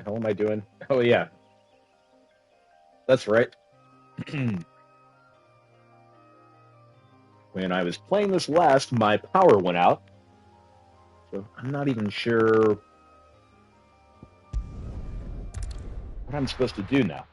hell am I doing? Oh yeah, that's right. When I was playing this last, my power went out, so I'm not even sure what I'm supposed to do now.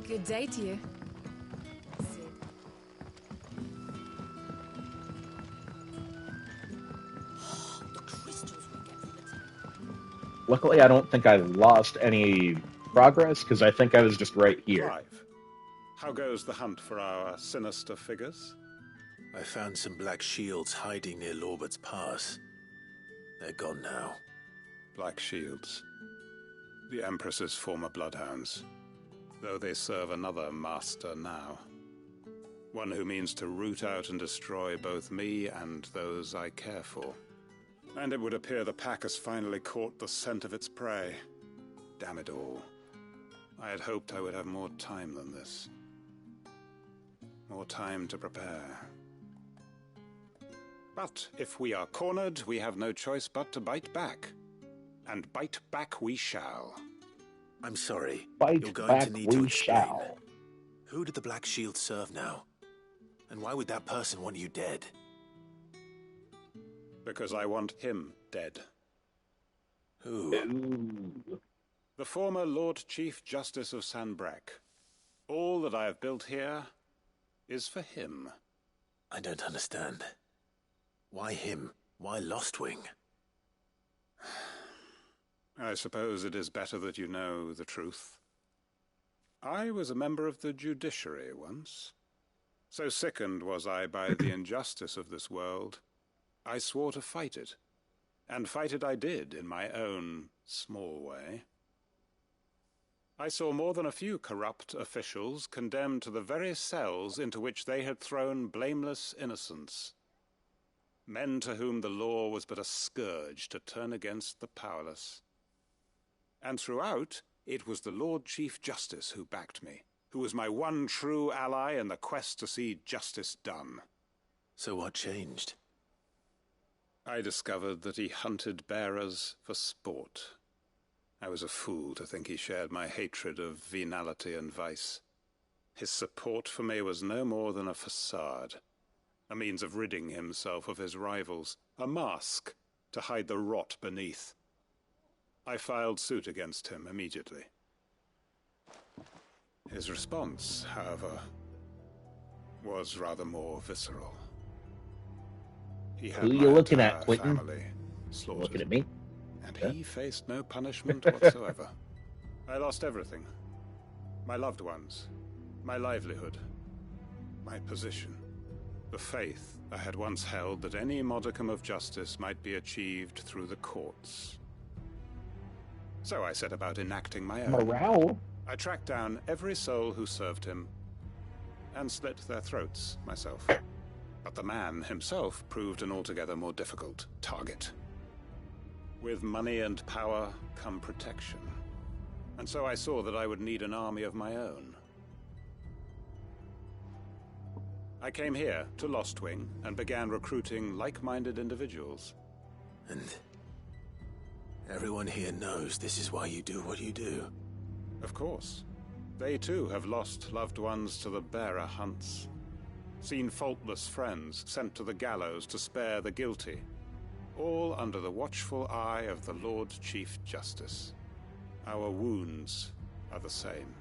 Good day to you. Luckily, I don't think I lost any progress because I think I was just right here. Clive, how goes the hunt for our sinister figures? I found some black shields hiding near Lorbert's Pass. They're gone now. Black Shields. The Empress's former bloodhounds. Though they serve another master now. One who means to root out and destroy both me and those I care for. And it would appear the pack has finally caught the scent of its prey. Damn it all. I had hoped I would have more time than this. More time to prepare. But if we are cornered, we have no choice but to bite back. And bite back we shall. I'm sorry. Bite You're going back to need to we explain. shall. Who did the Black Shield serve now? And why would that person want you dead? Because I want him dead. Who? Ooh. The former Lord Chief Justice of Sanbreque. All that I have built here is for him. I don't understand. Why him? Why Lostwing? I suppose it is better that you know the truth. I was a member of the judiciary once. So sickened was I by the injustice of this world, I swore to fight it. And fight it I did in my own small way. I saw more than a few corrupt officials condemned to the very cells into which they had thrown blameless innocents. Men to whom the law was but a scourge to turn against the powerless. And throughout, it was the Lord Chief Justice who backed me, who was my one true ally in the quest to see justice done. So what changed? I discovered that he hunted bearers for sport. I was a fool to think he shared my hatred of venality and vice. His support for me was no more than a facade, a means of ridding himself of his rivals, a mask to hide the rot beneath. I filed suit against him immediately. His response, however, was rather more visceral. He had Who my you looking at, entire Quentin? family slaughtered. Looking at me? And Yeah. he faced no punishment whatsoever. I lost everything. My loved ones, my livelihood, my position, the faith I had once held that any modicum of justice might be achieved through the courts. So I set about enacting my own. Morale? I tracked down every soul who served him and slit their throats myself. But the man himself proved an altogether more difficult target. With money and power come protection. And so I saw that I would need an army of my own. I came here to Lostwing and began recruiting like-minded individuals. And everyone here knows this is why you do what you do. Of course. They too have lost loved ones to the bearer hunts. Seen faultless friends sent to the gallows to spare the guilty. All under the watchful eye of the Lord Chief Justice. Our wounds are the same.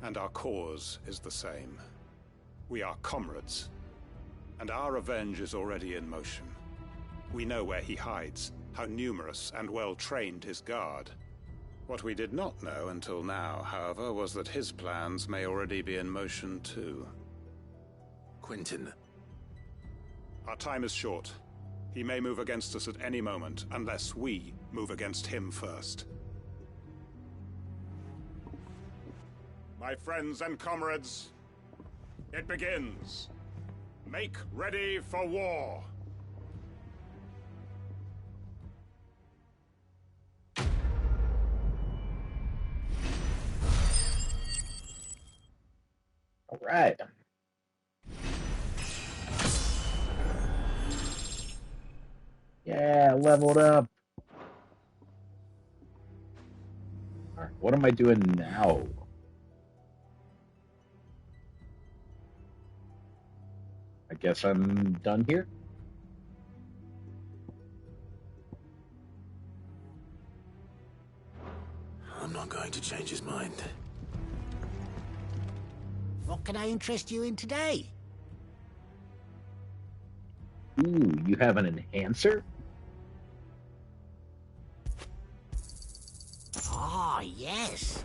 And our cause is the same. We are comrades. And our revenge is already in motion. We know where he hides, how numerous and well-trained his guard. What we did not know until now, however, was that his plans may already be in motion too. Quentin. Our time is short. He may move against us at any moment, unless we move against him first. My friends and comrades, it begins. Make ready for war. All right. Yeah, leveled up. All right, what am I doing now? I guess I'm done here. I'm not going to change his mind. What can I interest you in today? Ooh, you have an enhancer? Ah, yes.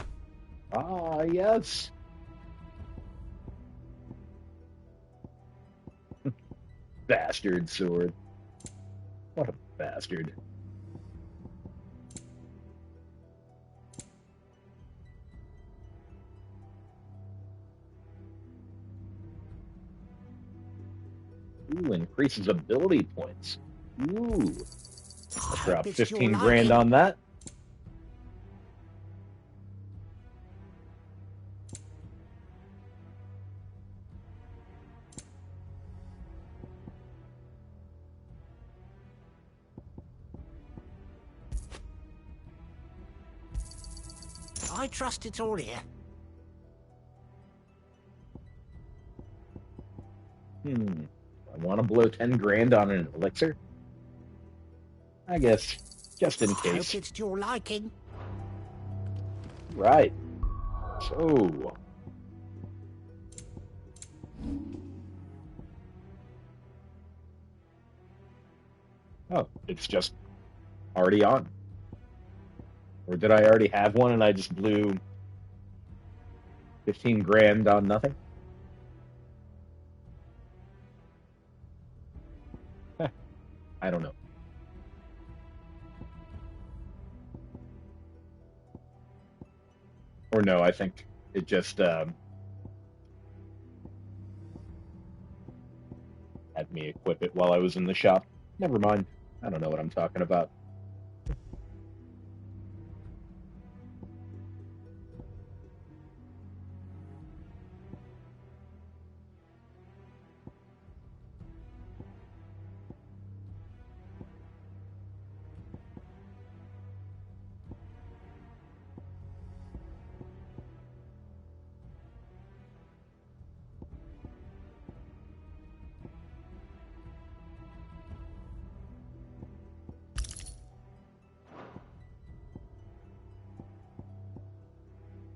Ah, yes. Bastard sword. What a bastard. Ooh, increases ability points. Ooh. I I'll drop hope it's to your 15 grand liking. on that. I trust it's all here. I want to blow 10 grand on an elixir. I guess, just in I hope case. it's to your liking. Right. So. Oh, it's just already on. Or did I already have one and I just blew 15 grand on nothing? I don't know. Or no, I think it just had me equip it while I was in the shop. Never mind. I don't know what I'm talking about.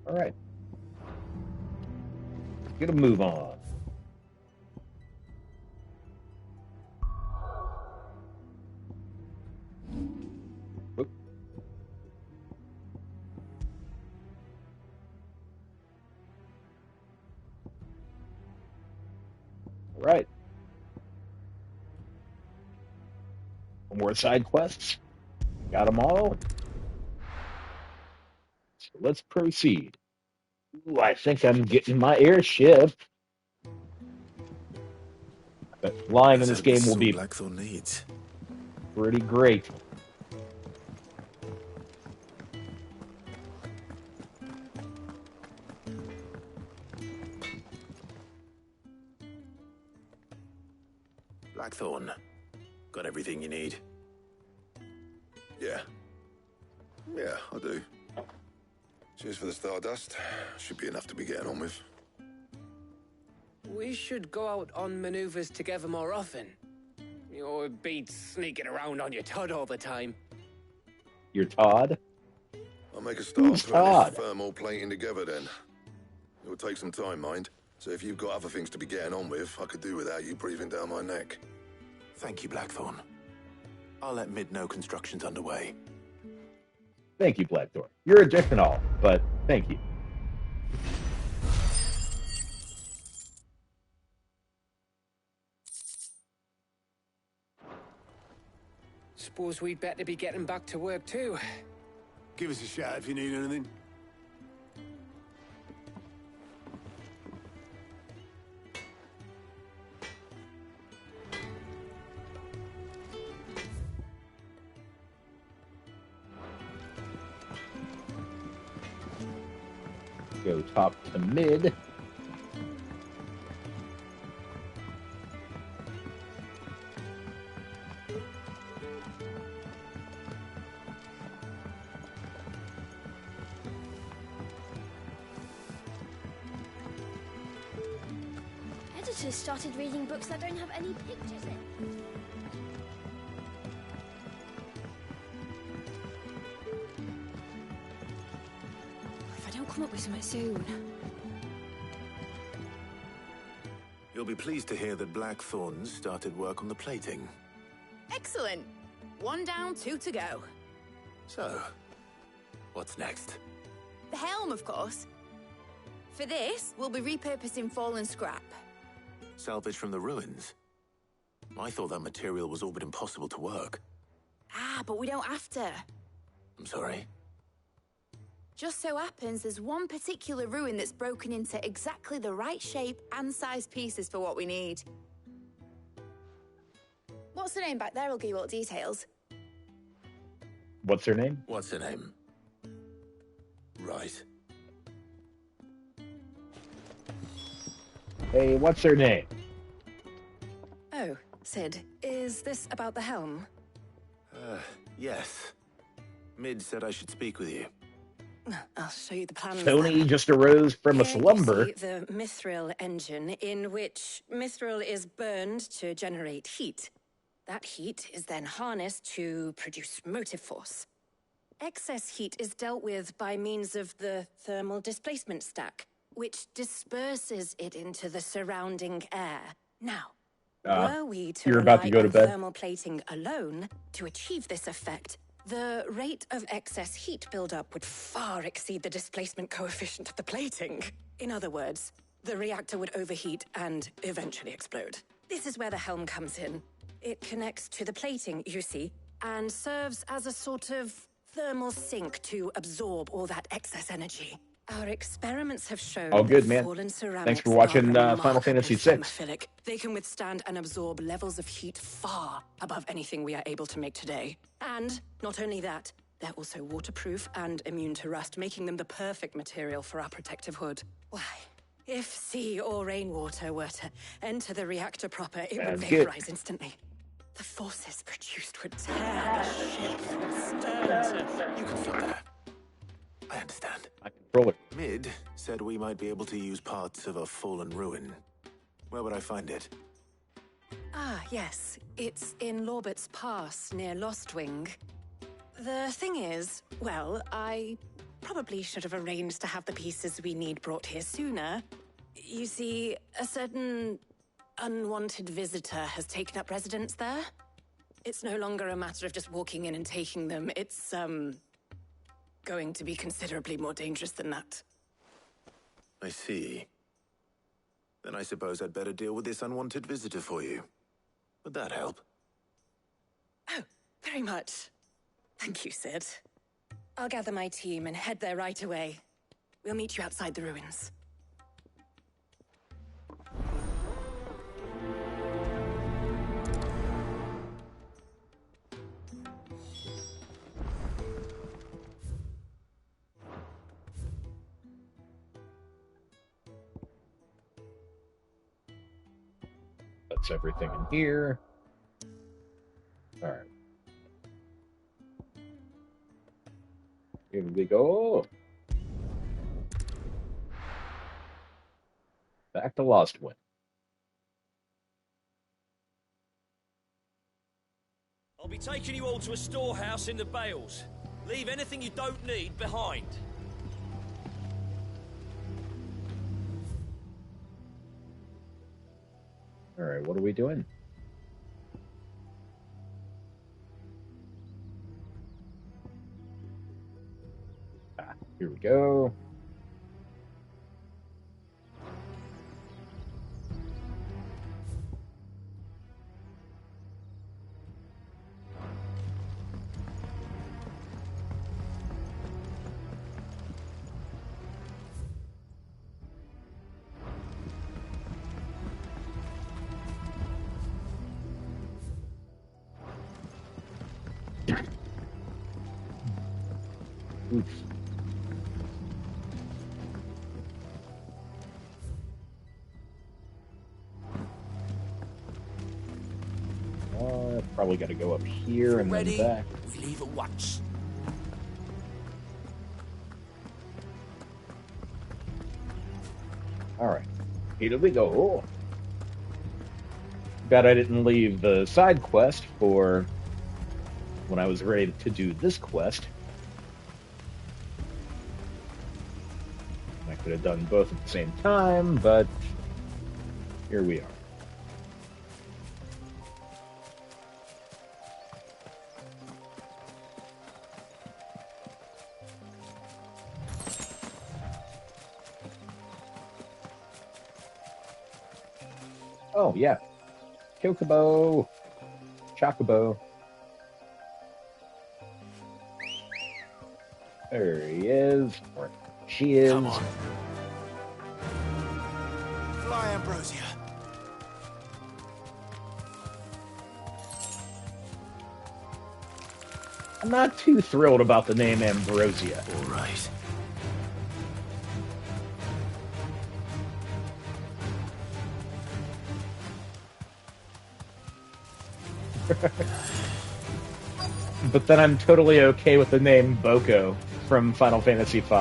All right. Get a move on. Oop. All right. More side quests. Got them all. So let's proceed. Ooh, I think I'm getting my airship. But flying in Let's this hope this game is will all be Blackthorn needs. pretty great. Blackthorn, got everything you need? Yeah. Yeah, I do. Cheers for the Stardust. Should be enough to be getting on with. We should go out on maneuvers together more often. You're beat sneaking around on your Todd all the time. You're Todd? I'll make a start Who's putting Todd? this thermal plating together then. It will take some time, mind. So if you've got other things to be getting on with, I could do without you breathing down my neck. Thank you, Blackthorn. I'll let Mid know construction's underway. Thank you, Blackthorn. You're a dick and all, but thank you. Suppose we'd better be getting back to work too. Give us a shout if you need anything. go top to mid. Editors started reading books that don't have any pictures in. If I don't come up with something soon. You'll be pleased to hear that Blackthorn started work on the plating. Excellent. 1 down, 2 to go. So, what's next? The helm, of course. For this, we'll be repurposing fallen scrap. Salvage from the ruins? I thought that material was all but impossible to work. Ah, but we don't have to. I'm sorry. Just so happens there's one particular ruin that's broken into exactly the right shape and size pieces for what we need. What's the name back there? I'll give you all the details. What's her name? What's her name? Right. Hey, what's her name? Oh, Sid, is this about the helm? Yes. Mid said I should speak with you. I'll show you the plans. Tony then. just arose from a Here you slumber. see the Mithril engine, in which Mithril is burned to generate heat. That heat is then harnessed to produce motive force. Excess heat is dealt with by means of the thermal displacement stack, which disperses it into the surrounding air. Now, were we to you're about to rely go to on bed. thermal plating alone to achieve this effect, the rate of excess heat buildup would far exceed the displacement coefficient of the plating. In other words, the reactor would overheat and eventually explode. This is where the helm comes in. It connects to the plating, you see, and serves as a sort of thermal sink to absorb all that excess energy. Our experiments have shown Oh, good, that man. fallen ceramics Thanks for watching are Final Fantasy VI. thermophilic. They can withstand and absorb levels of heat far above anything we are able to make today. And not only that, they're also waterproof and immune to rust, making them the perfect material for our protective hood. Why? If sea or rainwater were to enter the reactor proper, it would That's good. vaporize instantly. The forces produced would tear the ship from stern to... You can stop there. I understand. I control it. Mid said we might be able to use parts of a fallen ruin. Where would I find it? Ah, yes. It's in Lorbert's Pass, near Lostwing. The thing is, well, I probably should have arranged to have the pieces we need brought here sooner. You see, a certain unwanted visitor has taken up residence there. It's no longer a matter of just walking in and taking them. It's, going to be considerably more dangerous than that. I see. Then I suppose I'd better deal with this unwanted visitor for you. Would that help? Oh, very much. Thank you, Sid. I'll gather my team and head there right away. We'll meet you outside the ruins. That's everything in here. All right. Here we go. Back to Lostwing. I'll be taking you all to a storehouse in the Bales. Leave anything you don't need behind. All right, what are we doing? Here we go. Oof. Probably got to go up here and Ready? then back. We leave at once. Alright. Here we go. Bet I didn't leave the side quest for when I was ready to do this quest. I could have done both at the same time, but here we are. Oh, yeah. Chocobo. Chocobo. There he is. Or she is. Come on. Fly, Ambrosia. I'm not too thrilled about the name Ambrosia. All right. But then I'm totally okay with the name Boko from Final Fantasy V.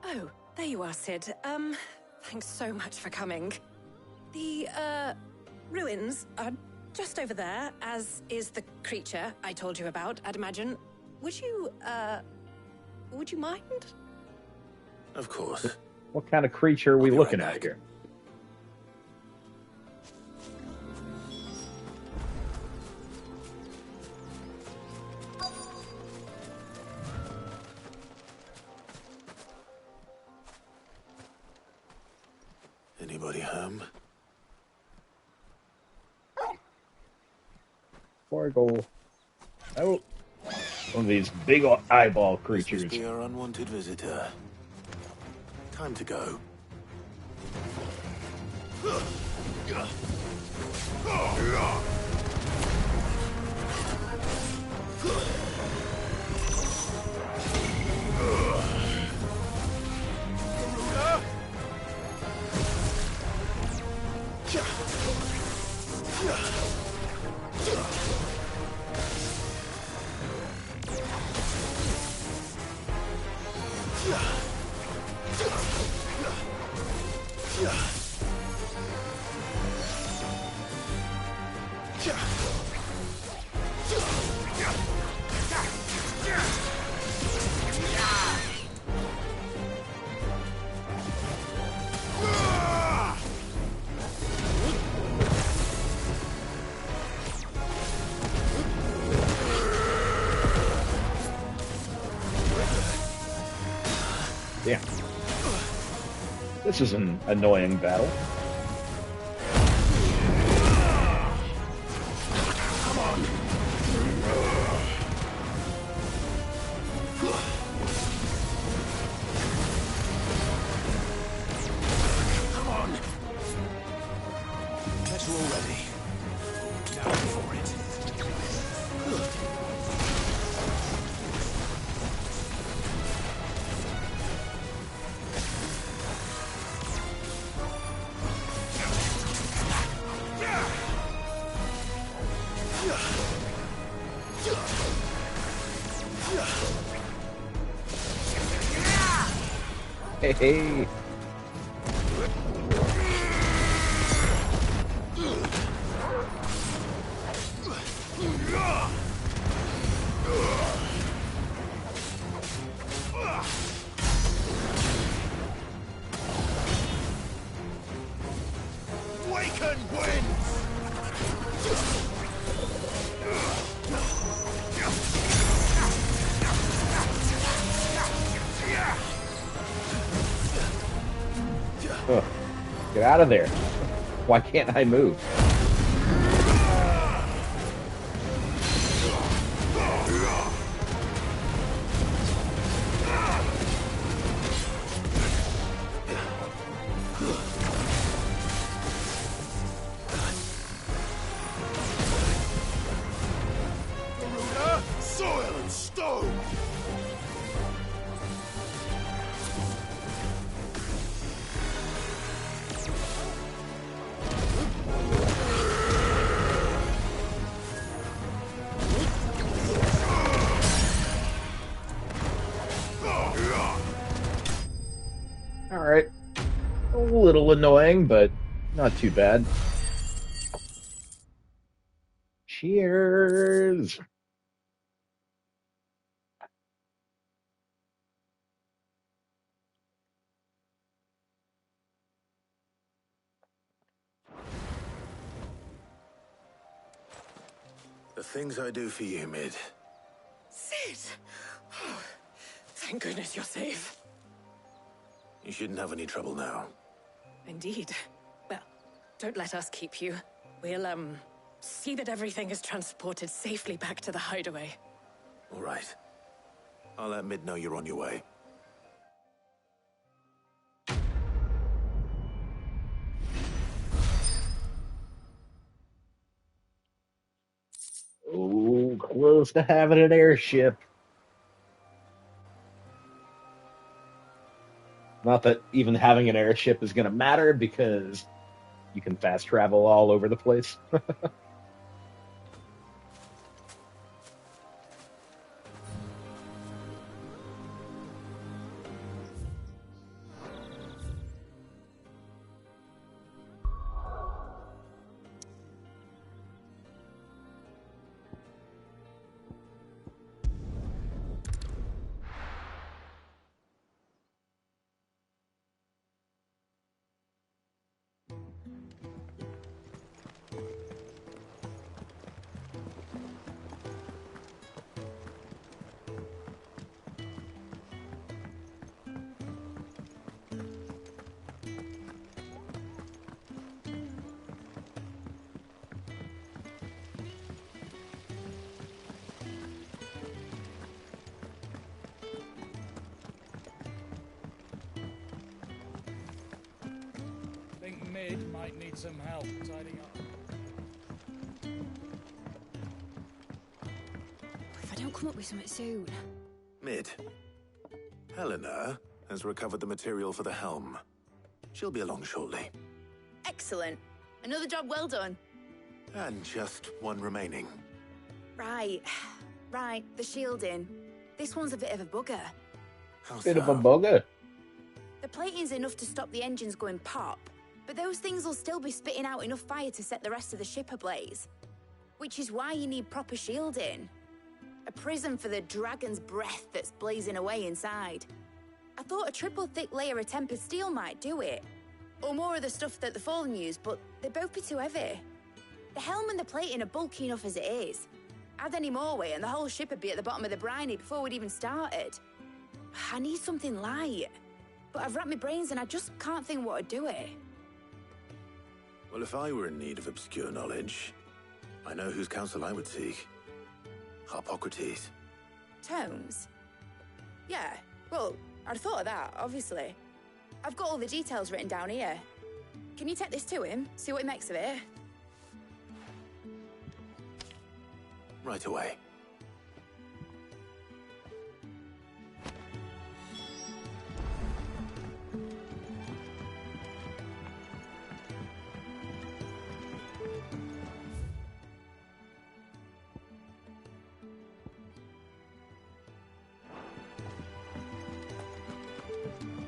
Oh, there you are, Sid. Thanks so much for coming. The, ruins are just over there, as is the creature I told you about, I'd imagine. Would you mind? Of course. What kind of creature are we looking at here? Anybody home? Portal. Oh. One of these big eyeball creatures. This must be our unwanted visitor. Time to go. Yeah. This is an annoying battle. Come on. Come on. Better already. Down for it. Hey, hey. Waken winds! Ugh. Get out of there. Why can't I move? Soil and stone! little annoying, but not too bad. Cheers! The things I do for you, Mid. Sid! Oh, thank goodness you're safe. You shouldn't have any trouble now. Indeed. Well, don't let us keep you. We'll, see that everything is transported safely back to the hideaway. All right. I'll let Mid know you're on your way. Oh, close to having an airship. Not that even having an airship is going to matter, because you can fast travel all over the place. Think Mid might need some help tidying up. If I don't come up with something soon. Mid. Helena has recovered the material for the helm. She'll be along shortly. Excellent. Another job well done. And just one remaining. Right. Right, the shielding. This one's a bit of a bugger. How Bit so? of a bugger. The plating's enough to stop the engines going pop, but those things will still be spitting out enough fire to set the rest of the ship ablaze. Which is why you need proper shielding. A prison for the dragon's breath that's blazing away inside. I thought a triple thick layer of tempered steel might do it. Or more of the stuff that the Fallen use, but they'd both be too heavy. The helm and the plating are bulky enough as it is. Add any more weight and the whole ship would be at the bottom of the briny before we'd even started. I need something light. But I've racked my brains and I just can't think what would do it. Well, if I were in need of obscure knowledge, I know whose counsel I would seek. Harpocrates. Tomes? Yeah, well, I'd thought of that, obviously. I've got all the details written down here. Can you take this to him, see what he makes of it? Right away.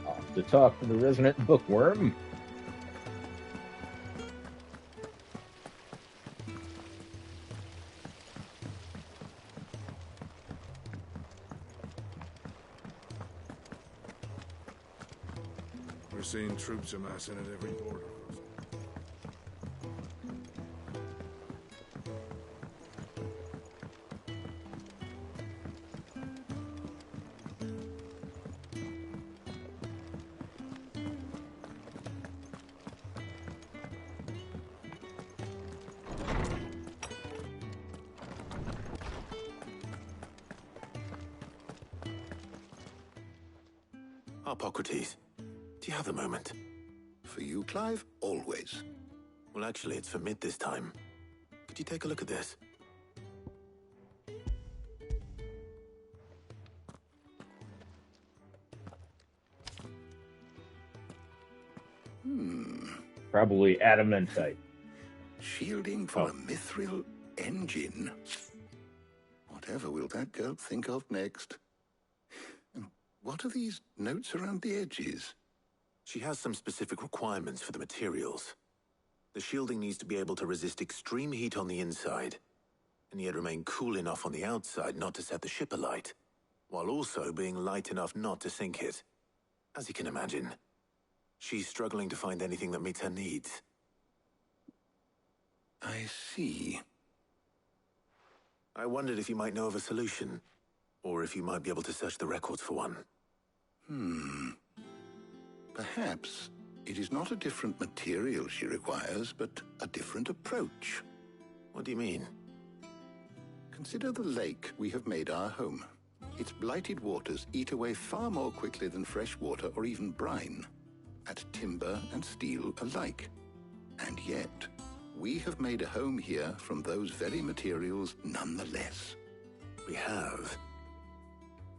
Off to talk to the resident bookworm. We're seeing troops amassing at every border crossing. Harpocrates, do you have a moment? For you, Clive, always. Well, actually, it's for Mid this time. Could you take a look at this? Probably adamantite. Shielding for a mithril engine. Whatever will that girl think of next? And what are these notes around the edges? She has some specific requirements for the materials. The shielding needs to be able to resist extreme heat on the inside, and yet remain cool enough on the outside not to set the ship alight, while also being light enough not to sink it. As you can imagine, she's struggling to find anything that meets her needs. I see. I wondered if you might know of a solution, or if you might be able to search the records for one. Perhaps it is not a different material she requires, but a different approach. What do you mean? Consider the lake we have made our home. Its blighted waters eat away far more quickly than fresh water or even brine, at timber and steel alike. And yet, we have made a home here from those very materials nonetheless. We have.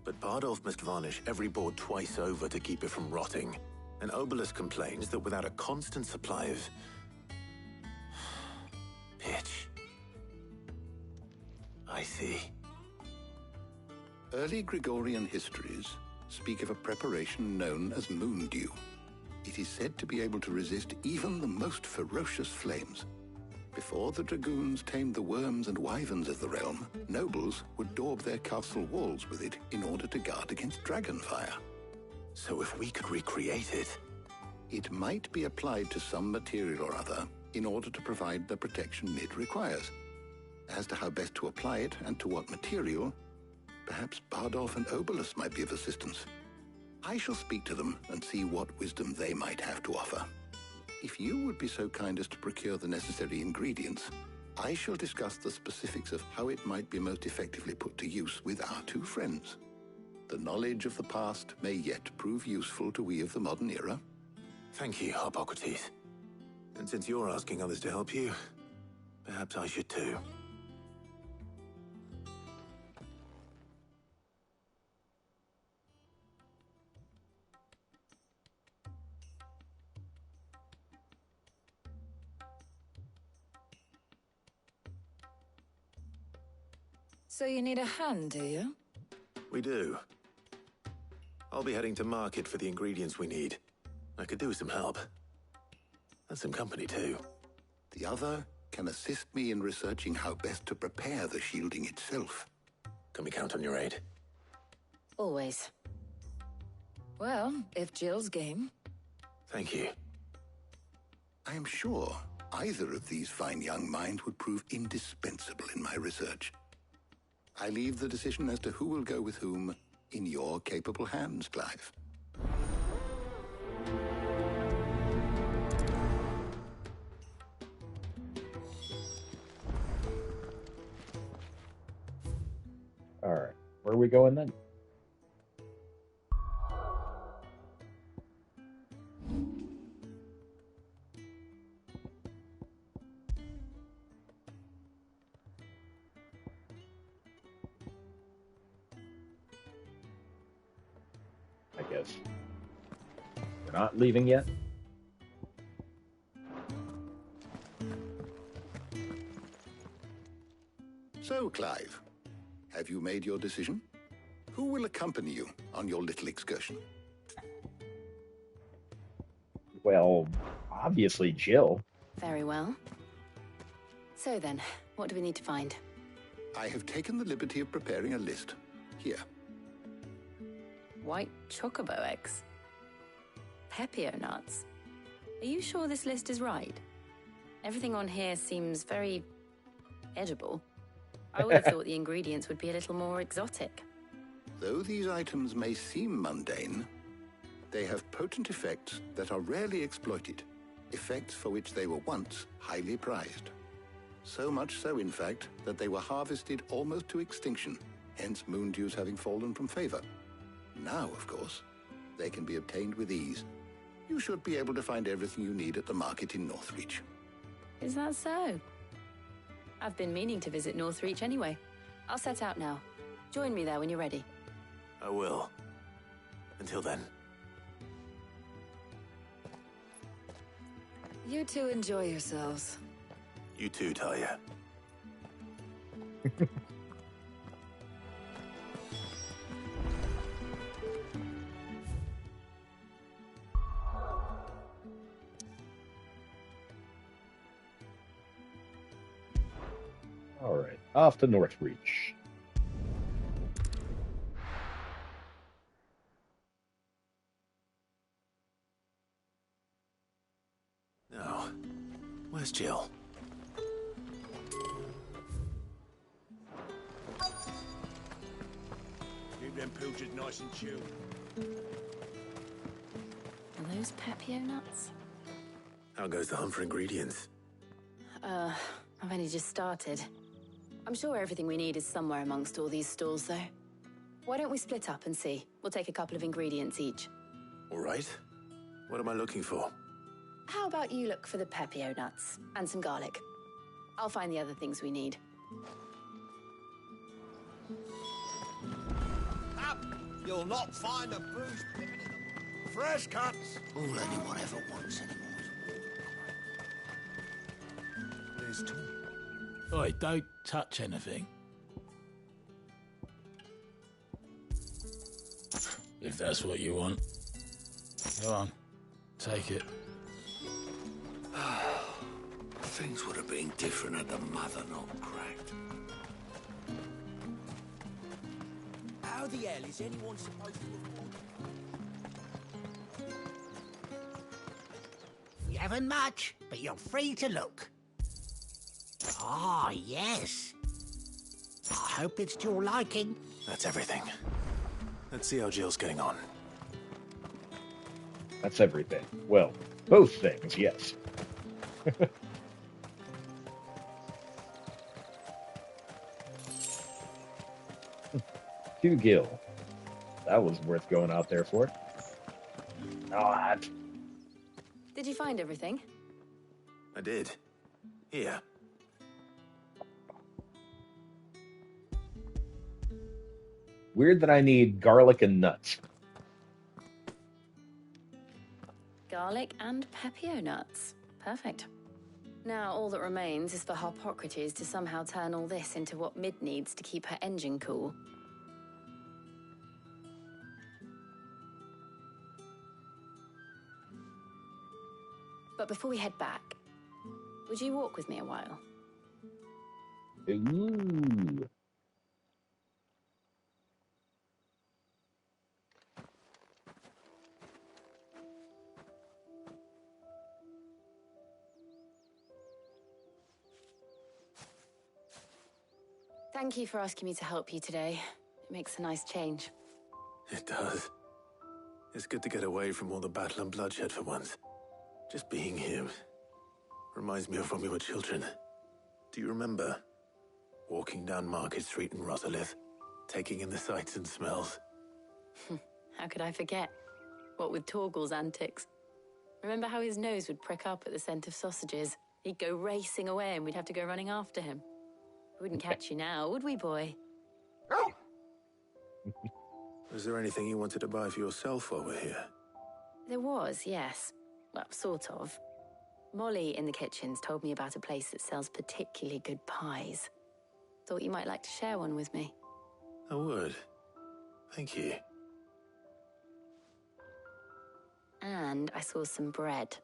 But Bardolph must varnish every board twice over to keep it from rotting. And Obelus complains that without a constant supply of pitch. I see. Early Gregorian histories speak of a preparation known as moon dew. It is said to be able to resist even the most ferocious flames. Before the dragoons tamed the worms and wyverns of the realm, nobles would daub their castle walls with it in order to guard against dragonfire. So if we could recreate it... It might be applied to some material or other in order to provide the protection Mid requires. As to how best to apply it and to what material, perhaps Bardolph and Obelus might be of assistance. I shall speak to them and see what wisdom they might have to offer. If you would be so kind as to procure the necessary ingredients, I shall discuss the specifics of how it might be most effectively put to use with our two friends. The knowledge of the past may yet prove useful to we of the modern era. Thank you, Harpocrates. And since you're asking others to help you, perhaps I should too. So you need a hand, do you? We do. I'll be heading to market for the ingredients we need. I could do with some help. And some company, too. The other can assist me in researching how best to prepare the shielding itself. Can we count on your aid? Always. Well, if Jill's game. Thank you. I am sure either of these fine young minds would prove indispensable in my research. I leave the decision as to who will go with whom in your capable hands, Clive. All right, where are we going then? I guess we're not leaving yet. So, Clive, have you made your decision? Who will accompany you on your little excursion? Well, obviously Jill. Very well. So then, what do we need to find? I have taken the liberty of preparing a list. Here. White chocobo eggs. Pepio nuts. Are you sure this list is right? Everything on here seems very edible. I would have thought the ingredients would be a little more exotic. Though these items may seem mundane, they have potent effects that are rarely exploited, effects for which they were once highly prized. So much so, in fact, that they were harvested almost to extinction, hence moon dews having fallen from favor. Now, of course, they can be obtained with ease. You should be able to find everything you need at the market in Northreach. Is that so? I've been meaning to visit Northreach anyway. I'll set out now. Join me there when you're ready. I will. Until then. You two enjoy yourselves. You too, Talia. off to Northreach. Now, where's Jill? Keep them pilchers nice and chilled. Are those Pepio nuts? How goes the hunt for ingredients? I've only just started. I'm sure everything we need is somewhere amongst all these stalls, though. Why don't we split up and see? We'll take a couple of ingredients each. All right. What am I looking for? How about you look for the Pepio nuts and some garlic? I'll find the other things we need. Up! You'll not find a bruised pippin in them. Fresh cuts! All anyone ever wants anymore. There's two. Oi, don't touch anything. If that's what you want. Go on, take it. Things would have been different had the mother not cracked. How the hell is anyone supposed to afford? We haven't much, but you're free to look. Ah, yes. I hope it's to your liking. That's everything. Let's see how Jill's getting on. That's everything. Well, both things, yes. To Gil. That was worth going out there for. Not. Did you find everything? I did. Here. Weird that I need garlic and nuts. Garlic and Pepio nuts. Perfect. Now all that remains is for Harpocrates to somehow turn all this into what Mid needs to keep her engine cool. But before we head back, would you walk with me a while? Ooh. Thank you for asking me to help you today. It makes a nice change. It does. It's good to get away from all the battle and bloodshed for once. Just being here reminds me of when we were children. Do you remember? Walking down Market Street in Rosalith, taking in the sights and smells. How could I forget? What with Torgal's antics. Remember how his nose would prick up at the scent of sausages? He'd go racing away and we'd have to go running after him. We wouldn't catch you now, would we, boy? Was there anything you wanted to buy for yourself while we're here? There was, yes. Well, sort of. Molly in the kitchens told me about a place that sells particularly good pies. Thought you might like to share one with me. I would. Thank you. And I saw some bread.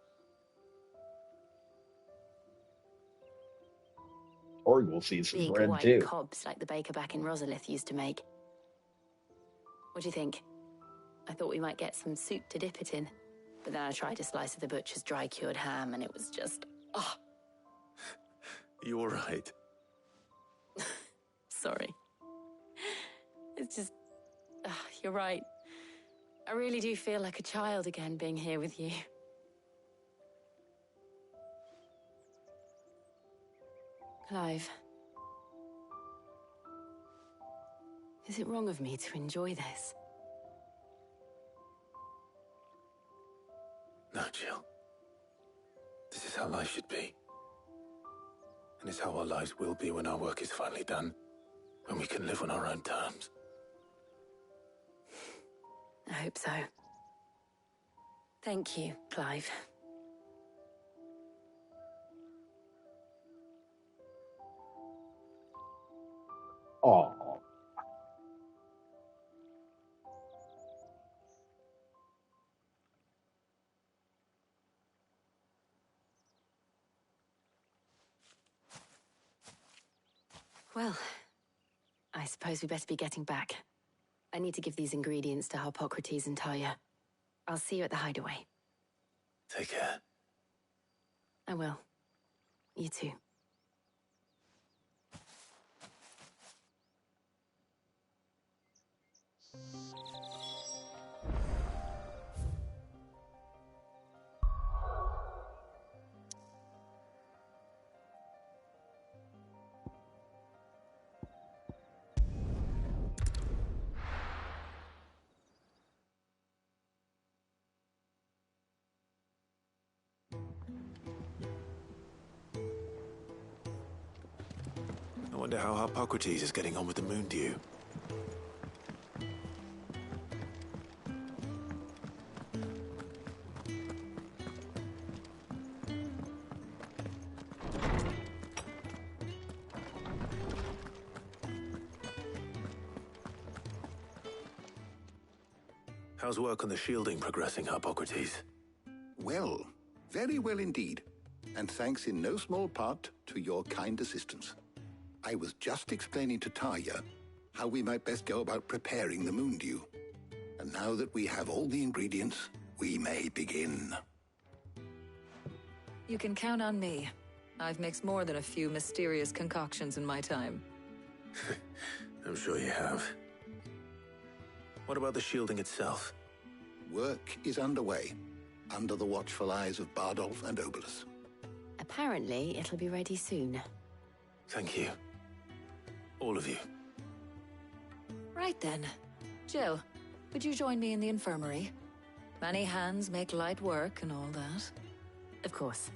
Torgal sees some Big bread white too. cobs like the baker back in Rosalith used to make. What do you think? I thought we might get some soup to dip it in. But then I tried a slice of the butcher's dry-cured ham and it was just... oh. You're right. Sorry. It's just... you're right. I really do feel like a child again being here with you. Clive. Is it wrong of me to enjoy this? No, Jill. This is how life should be. And it's how our lives will be when our work is finally done. When we can live on our own terms. I hope so. Thank you, Clive. Aw. Well, I suppose we better be getting back. I need to give these ingredients to Harpocrates and Talia. I'll see you at the hideaway. Take care. I will. You too. I wonder how Harpocrates is getting on with the Moondew. How's work on the shielding progressing, Harpocrates? Well, very well indeed. And thanks in no small part to your kind assistance. I was just explaining to Talia how we might best go about preparing the Moondew. And now that we have all the ingredients, we may begin. You can count on me. I've mixed more than a few mysterious concoctions in my time. I'm sure you have. What about the shielding itself? Work is underway, under the watchful eyes of Bardolph and Obolus. Apparently, it'll be ready soon. Thank you. All of you. Right then. Jill, would you join me in the infirmary? Many hands make light work and all that. Of course.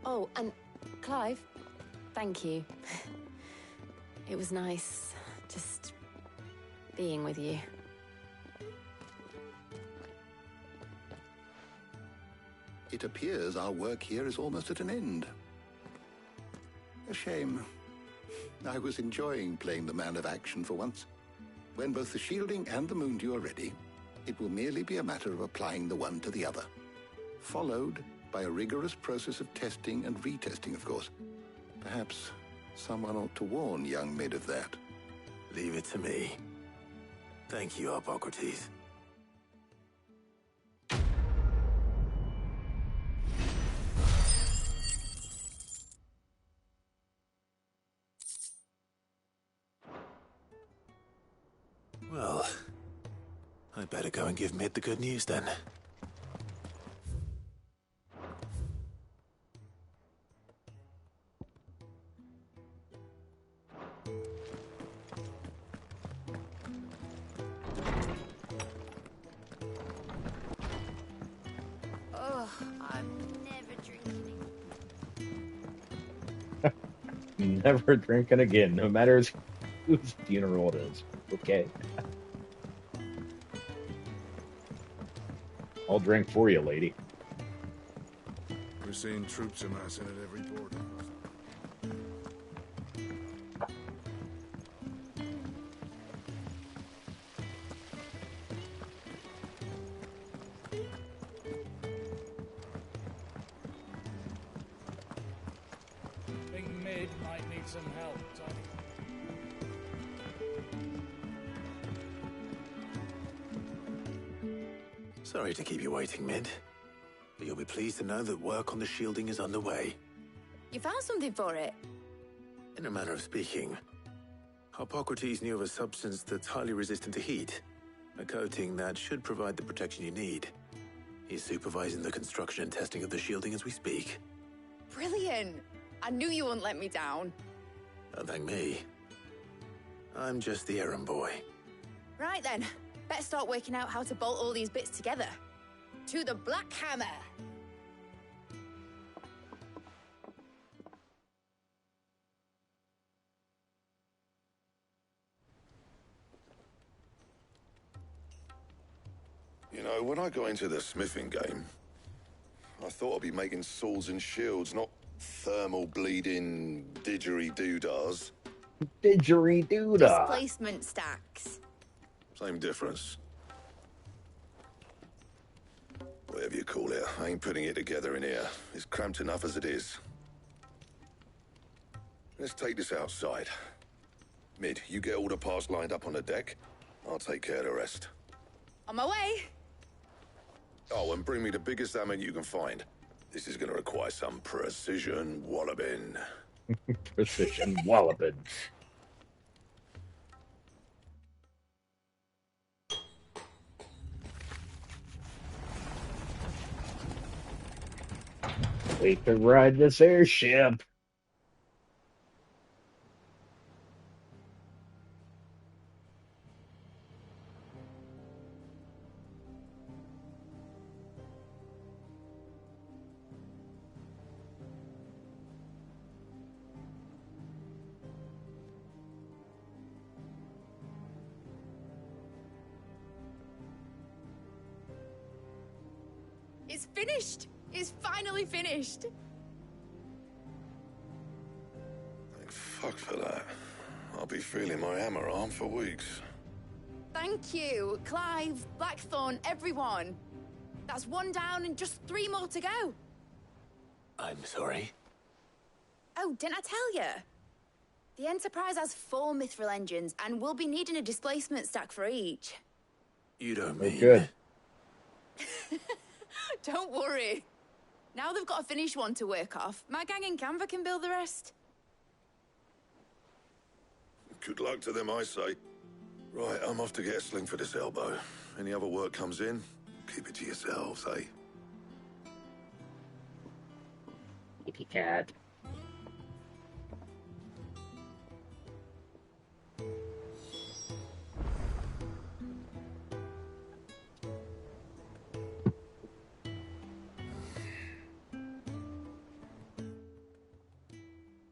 Oh, and Clive, thank you. It was nice just being with you. It appears our work here is almost at an end. A shame. I was enjoying playing the man of action for once. When both the shielding and the Moondew are ready, it will merely be a matter of applying the one to the other. Followed by a rigorous process of testing and retesting, of course. Perhaps someone ought to warn young Mid of that. Leave it to me. Thank you, Harpocrates. Well, I'd better go and give Mid the good news then. Oh, I'm never drinking. Never drinking again, no matter whose funeral it is. Okay. I'll drink for you, lady. We're seeing troops amassing at every border. Think Mid might need some help, Tony. Sorry to keep you waiting, Mid. But you'll be pleased to know that work on the shielding is underway. You found something for it? In a manner of speaking, Harpocrates knew of a substance that's highly resistant to heat. A coating that should provide the protection you need. He's supervising the construction and testing of the shielding as we speak. Brilliant! I knew you wouldn't let me down. Don't thank me. I'm just the errand boy. Right then, better start working out how to bolt all these bits together. To the Black Hammer! You know, when I got into the smithing game, I thought I'd be making swords and shields, not thermal bleeding didgeridoo-dahs. Didgeridoo-dah. Displacement stacks. Same difference. whatever you call it. I ain't putting it together in here. It's cramped enough as it is. Let's take this outside. Mid, you get all the parts lined up on the deck. I'll take care of the rest. On my way. Oh, and bring me the biggest hammer you can find. This is going to require some precision walloping. Precision walloping. We can ride this airship. It's finished. It's finally finished. Thank fuck for that. I'll be feeling my hammer arm for weeks. Thank you, Clive, Blackthorn, everyone. That's one down and just 3 more to go. I'm sorry. Oh, didn't I tell you? The Enterprise has 4 mithril engines, and we'll be needing a displacement stack for each. You don't mean... Good. Don't worry. Now they've got a finished one to work off. My gang in Canva can build the rest. Good luck to them, I say. Right, I'm off to get a sling for this elbow. Any other work comes in, keep it to yourselves, eh? Kitty cat.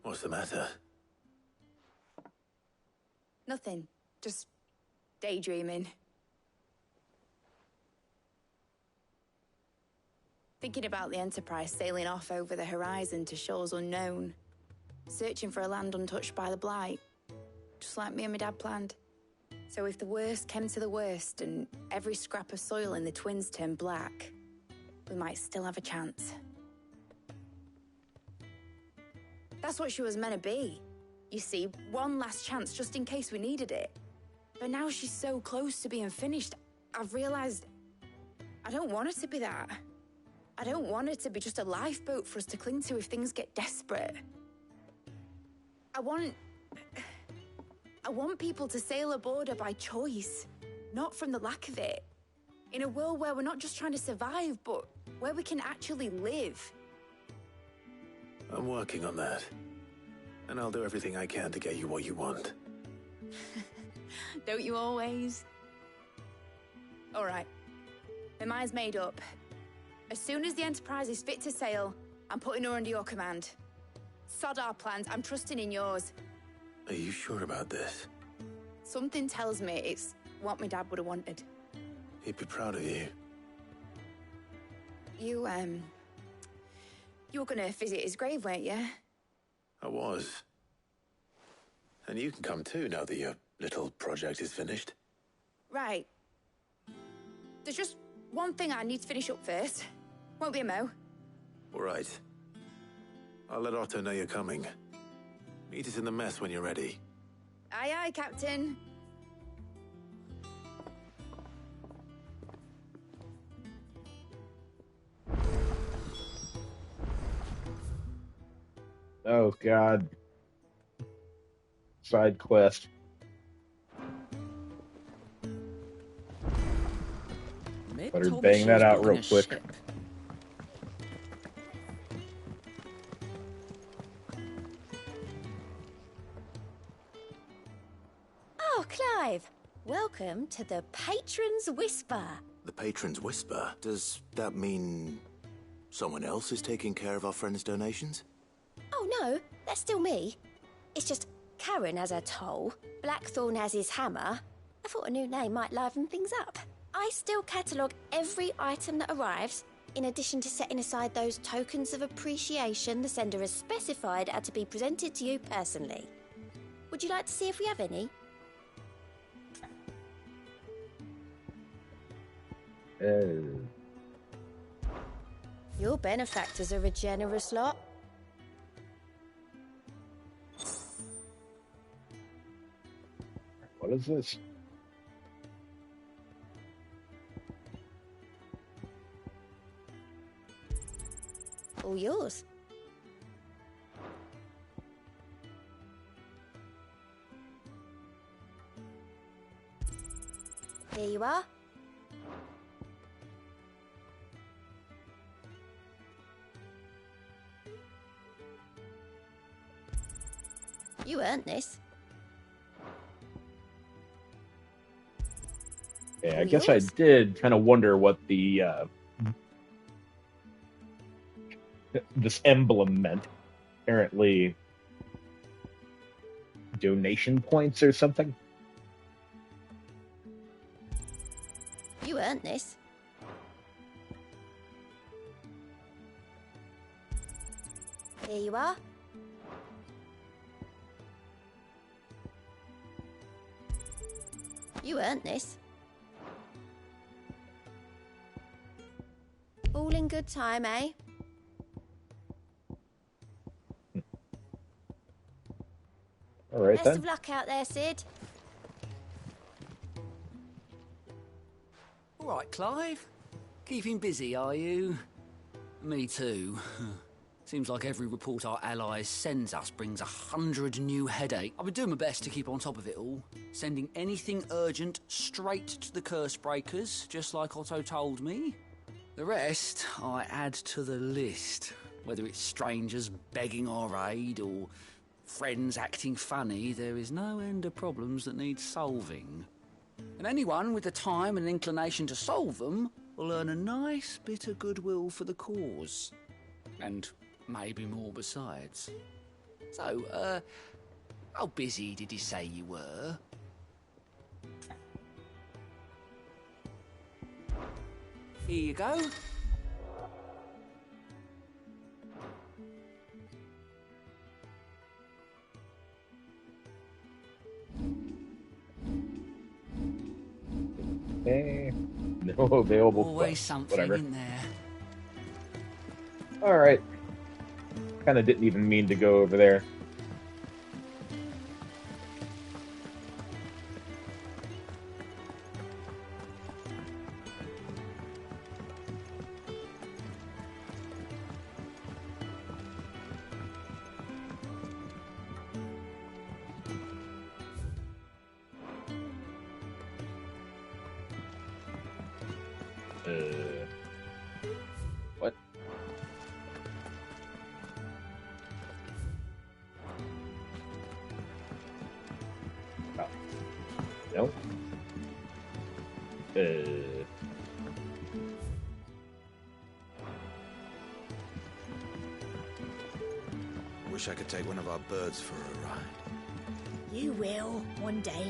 What's the matter? Nothing. Just daydreaming. Thinking about the Enterprise sailing off over the horizon to shores unknown. Searching for a land untouched by the Blight. Just like me and my dad planned. So if the worst came to the worst and every scrap of soil in the Twins turned black, we might still have a chance. That's what she was meant to be. You see, one last chance just in case we needed it. But now she's so close to being finished, I've realized I don't want her to be that. I don't want her to be just a lifeboat for us to cling to if things get desperate. I want people to sail aboard her by choice, not from the lack of it. In a world where we're not just trying to survive, but where we can actually live. I'm working on that. And I'll do everything I can to get you what you want. Don't you always? All right. My mind's made up. As soon as the Enterprise is fit to sail, I'm putting her under your command. Sod our plans, I'm trusting in yours. Are you sure about this? Something tells me it's what my dad would have wanted. He'd be proud of you. You were gonna visit his grave, weren't you? I was. And you can come too now that your little project is finished. Right. There's just one thing I need to finish up first. Won't be a mo. All right. I'll let Otto know you're coming. Meet us in the mess when you're ready. Aye, aye, Captain. Oh, God. Side quest. Better bang that out real quick. Oh, Clive. Welcome to the Patron's Whisper. The Patron's Whisper? Does that mean someone else is taking care of our friends' donations? Oh, no. That's still me. It's just Karen has her toll, Blackthorn has his hammer. I thought a new name might liven things up. I still catalogue every item that arrives, in addition to setting aside those tokens of appreciation the sender has specified are to be presented to you personally. Would you like to see if we have any? Your benefactors are a generous lot. What is this? All yours. Here you are. You earned this. Yeah, I guess I did kind of wonder what the this emblem meant. Apparently, donation points or something. You earned this. Here you are. You earned this. All in good time, eh? All right, Best then. of luck out there, Sid. All right, Clive. Keeping busy, are you? Me too. Seems like every report our allies sends us brings 100 new headache. I've been doing my best to keep on top of it all, sending anything urgent straight to the curse breakers, just like Otto told me. The rest I add to the list, whether it's strangers begging our aid or friends acting funny. There is no end of problems that need solving. And anyone with the time and inclination to solve them will earn a nice bit of goodwill for the cause. And maybe more besides. So, how busy did you say you were? Here you go. Okay. No available Always quests. something Whatever. in there. All right. Kind of didn't even mean to go over there. What? Oh. No. Wish I could take one of our birds for a ride. You will, one day,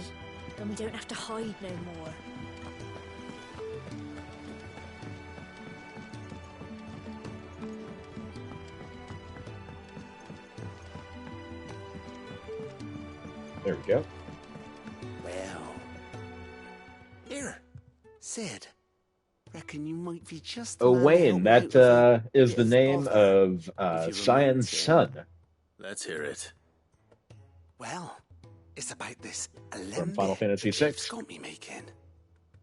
when we don't have to hide no more. There we go. Well. Here, Sid. Reckon you might be just. Oh, Wayne, that is the name of Cyan's son. Let's hear it. Well, it's about this From Final Fantasy VI. It's got me making.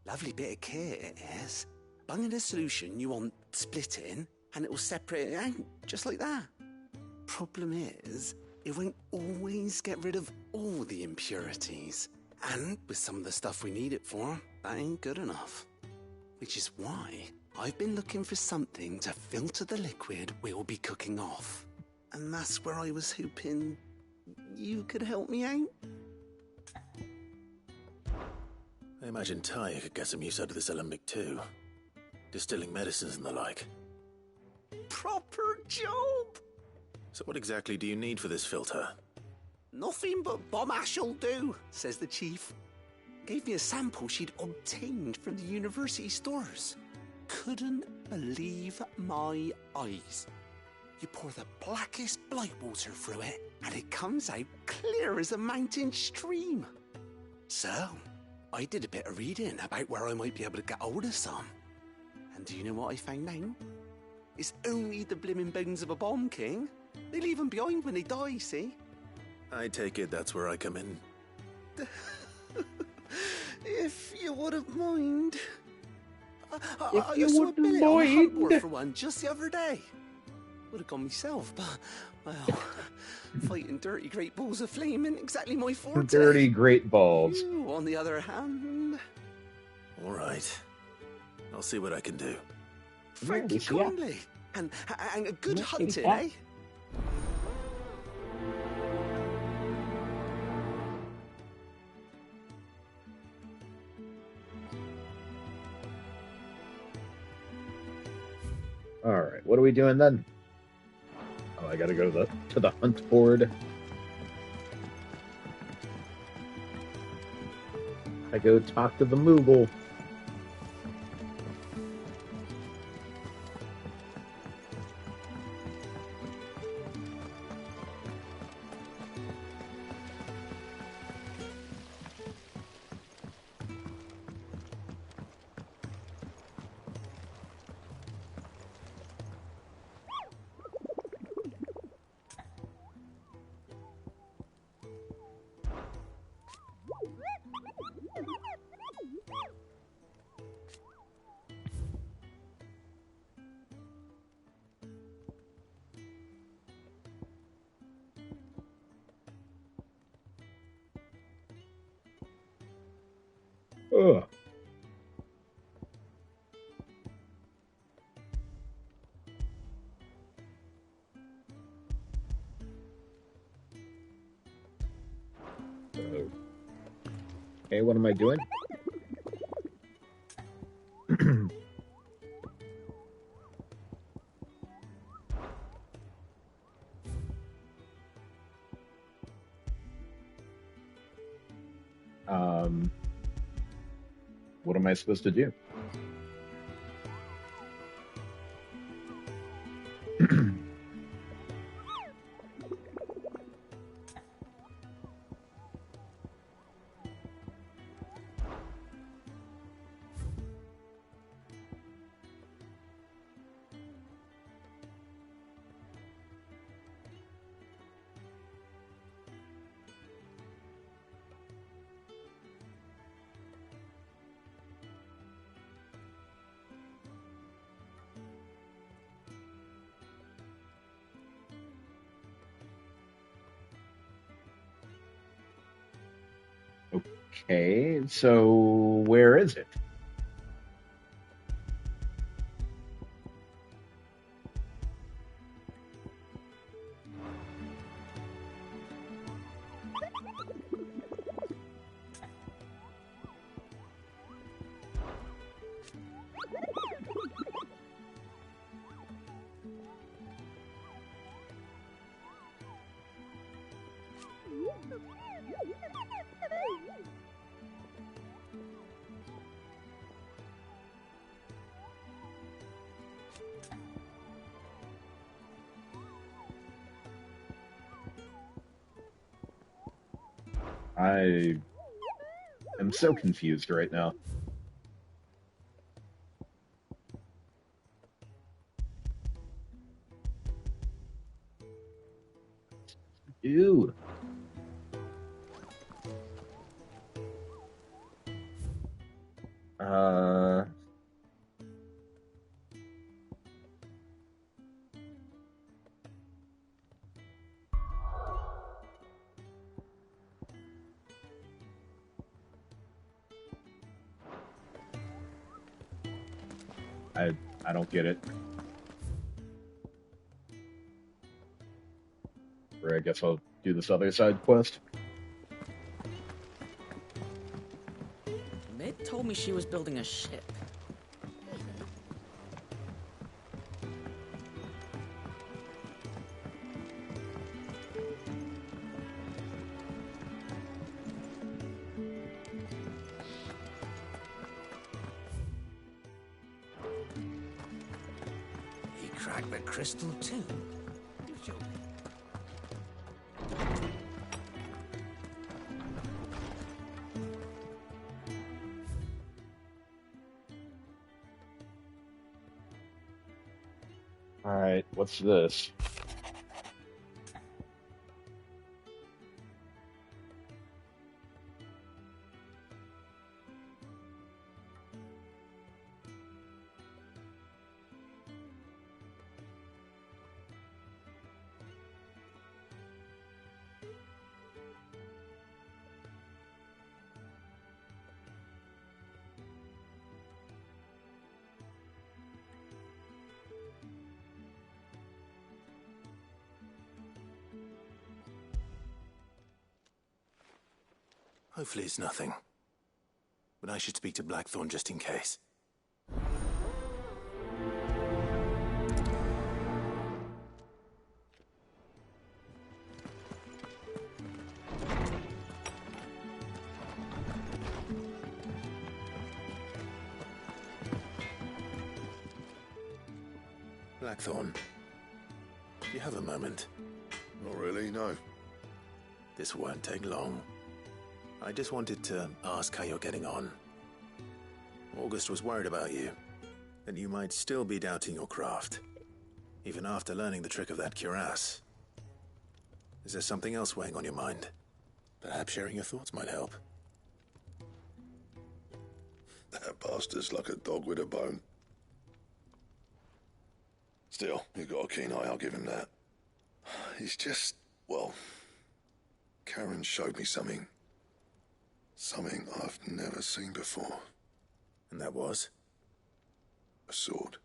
Lovely bit of kit it is. Bunging a solution you want splitting, and it will separate it out, just like that. Problem is, it won't always get rid of all the impurities. And with some of the stuff we need it for, that ain't good enough. Which is why I've been looking for something to filter the liquid we'll be cooking off. And that's where I was hoping you could help me out. I imagine Ty could get some use out of this alembic too. Distilling medicines and the like. Proper job! So what exactly do you need for this filter? Nothing but bomb ash'll do, says the chief. Gave me a sample she'd obtained from the university stores. Couldn't believe my eyes. You pour the blackest blight water through it, and it comes out clear as a mountain stream. So, I did a bit of reading about where I might be able to get hold of some. And do you know what I found out? It's only the blimmin' bones of a bomb king. They leave them behind when they die, see? I take it that's where I come in. If you wouldn't mind. If you saw a wouldn't billet on the hunt board mind. for one just the other day. Would have gone myself, but, well, fighting dirty great balls of flame ain't exactly my forte. Dirty great balls. You, on the other hand... All right. I'll see what I can do. Thank you kindly. And a good hunting, eh? All right, what are we doing then? Oh, I gotta go to the hunt board. I go talk to the Moogle. Ugh. Okay, what am I doing? What am I supposed to do? Okay, so where is it? I am so confused right now. Dude. I don't get it. Or I guess I'll do this other side quest. Mid told me she was building a ship. He cracked the crystal too. What's this? Hopefully it's nothing. But I should speak to Blackthorn just in case. Blackthorn, do you have a moment? Not really, no. This won't take long. I just wanted to ask how you're getting on. August was worried about you, that you might still be doubting your craft, even after learning the trick of that cuirass. Is there something else weighing on your mind? Perhaps sharing your thoughts might help. That bastard's like a dog with a bone. Still, you've got a keen eye, I'll give him that. It's just, well, Karen showed me something. Something I've never seen before. And that was? A sword.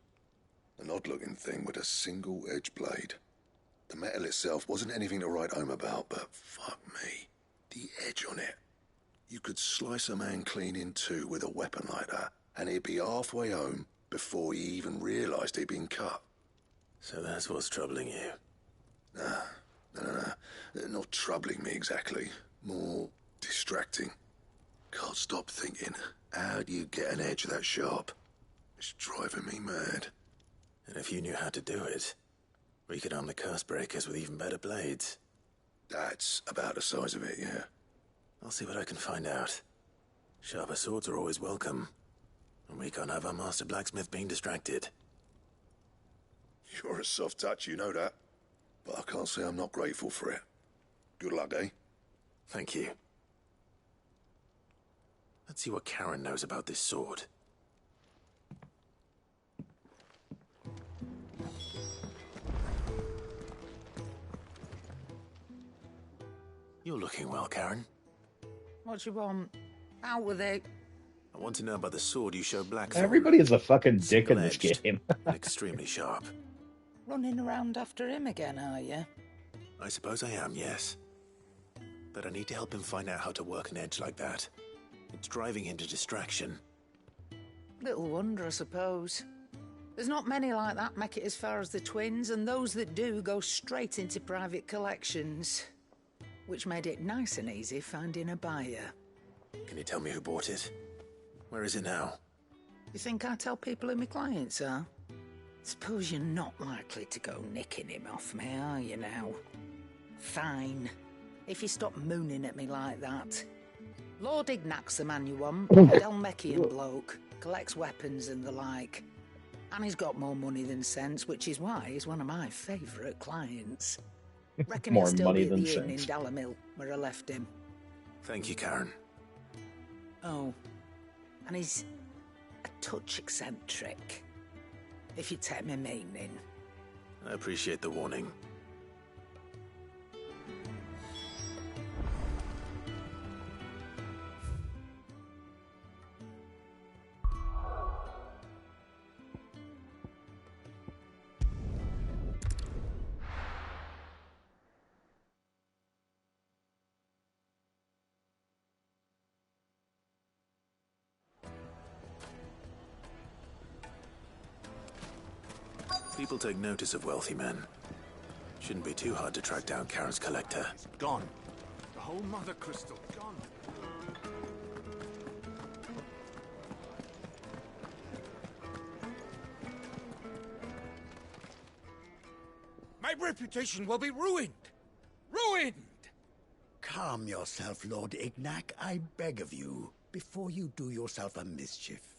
An odd-looking thing with a single-edged blade. The metal itself wasn't anything to write home about, but fuck me. The edge on it. You could slice a man clean in two with a weapon like that, and he'd be halfway home before he even realised he'd been cut. So that's what's troubling you? No. Not troubling me exactly. More distracting. Can't stop thinking, how do you get an edge that sharp? It's driving me mad. And if you knew how to do it, we could arm the curse breakers with even better blades. That's about the size of it, yeah. I'll see what I can find out. Sharper swords are always welcome. And we can't have our master blacksmith being distracted. You're a soft touch, you know that. But I can't say I'm not grateful for it. Good luck, eh? Thank you. Let's see what Karen knows about this sword. You're looking well, Karen. What you want? Out with it. I want to know about the sword you showed Blackthorn. Everybody is a fucking dick in this game. And extremely sharp. Running around after him again, are you? I suppose I am, yes. But I need to help him find out how to work an edge like that. It's driving him to distraction. Little wonder, I suppose. There's not many like that make it as far as the twins, and those that do go straight into private collections. Which made it nice and easy finding a buyer. Can you tell me who bought it? Where is it now? You think I tell people who my clients are? Suppose you're not likely to go nicking him off me, are you now? Fine. If you stop mooning at me like that. Lord Ignac's the man you want. Delmekian bloke. Collects weapons and the like. And he's got more money than sense, which is why he's one of my favourite clients. Reckon he'll still be at the inn in Dalamil, where I left him. Thank you, Karen. Oh, and he's a touch eccentric, if you take my meaning. I appreciate the warning. People take notice of wealthy men. Shouldn't be too hard to track down Karen's collector. Gone. The whole mother crystal gone. My reputation will be ruined! Ruined! Calm yourself, Lord Ignac, I beg of you, before you do yourself a mischief.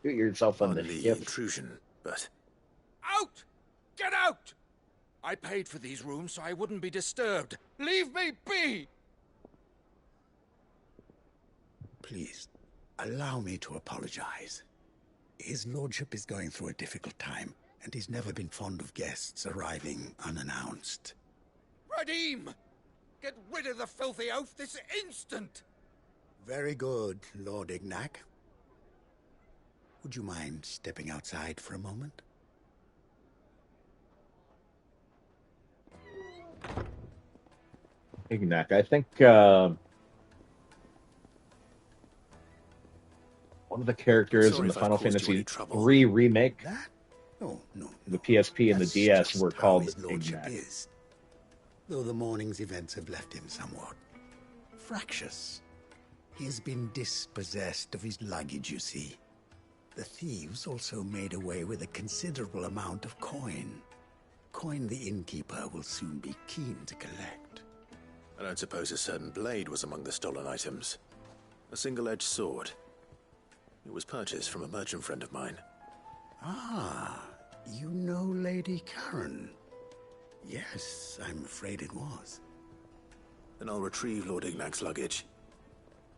Do yourself a Only mischief. intrusion, but... Out! Get out! I paid for these rooms so I wouldn't be disturbed. Leave me be! Please, allow me to apologize. His lordship is going through a difficult time, and he's never been fond of guests arriving unannounced. Radim! Get rid of the filthy oaf this instant! Very good, Lord Ignac. Would you mind stepping outside for a moment? Ignac, I think one of the characters in the Final Fantasy III remake, the PSP and the DS, were called Ignac. Is, though the morning's events have left him somewhat fractious. He has been dispossessed of his luggage, you see. The thieves also made away with a considerable amount of coin. Coin the innkeeper will soon be keen to collect. I don't suppose a certain blade was among the stolen items. A single-edged sword. It was purchased from a merchant friend of mine. Ah, you know Lady Karen. Yes, I'm afraid it was. Then I'll retrieve Lord Ignac's luggage.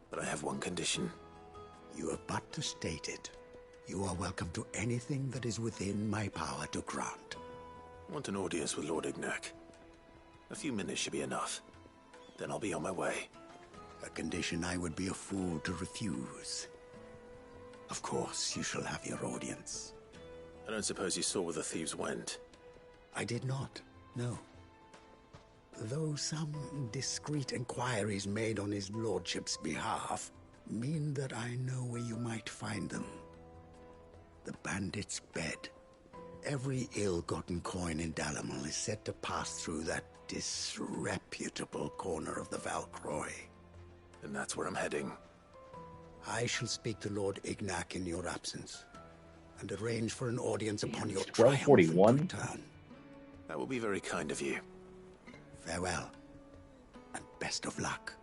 But I have one condition. You have but to state it. You are welcome to anything that is within my power to grant. I want an audience with Lord Ignac. A few minutes should be enough. Then I'll be on my way. A condition I would be a fool to refuse. Of course, you shall have your audience. I don't suppose you saw where the thieves went? I did not, no. Though some discreet inquiries made on his lordship's behalf mean that I know where you might find them. The bandit's bed. Every ill-gotten coin in Dalimel is said to pass through that disreputable corner of the Val Croix. And that's where I'm heading. I shall speak to Lord Ignac in your absence, and arrange for an audience upon your 1241. return. That will be very kind of you. Farewell, and best of luck.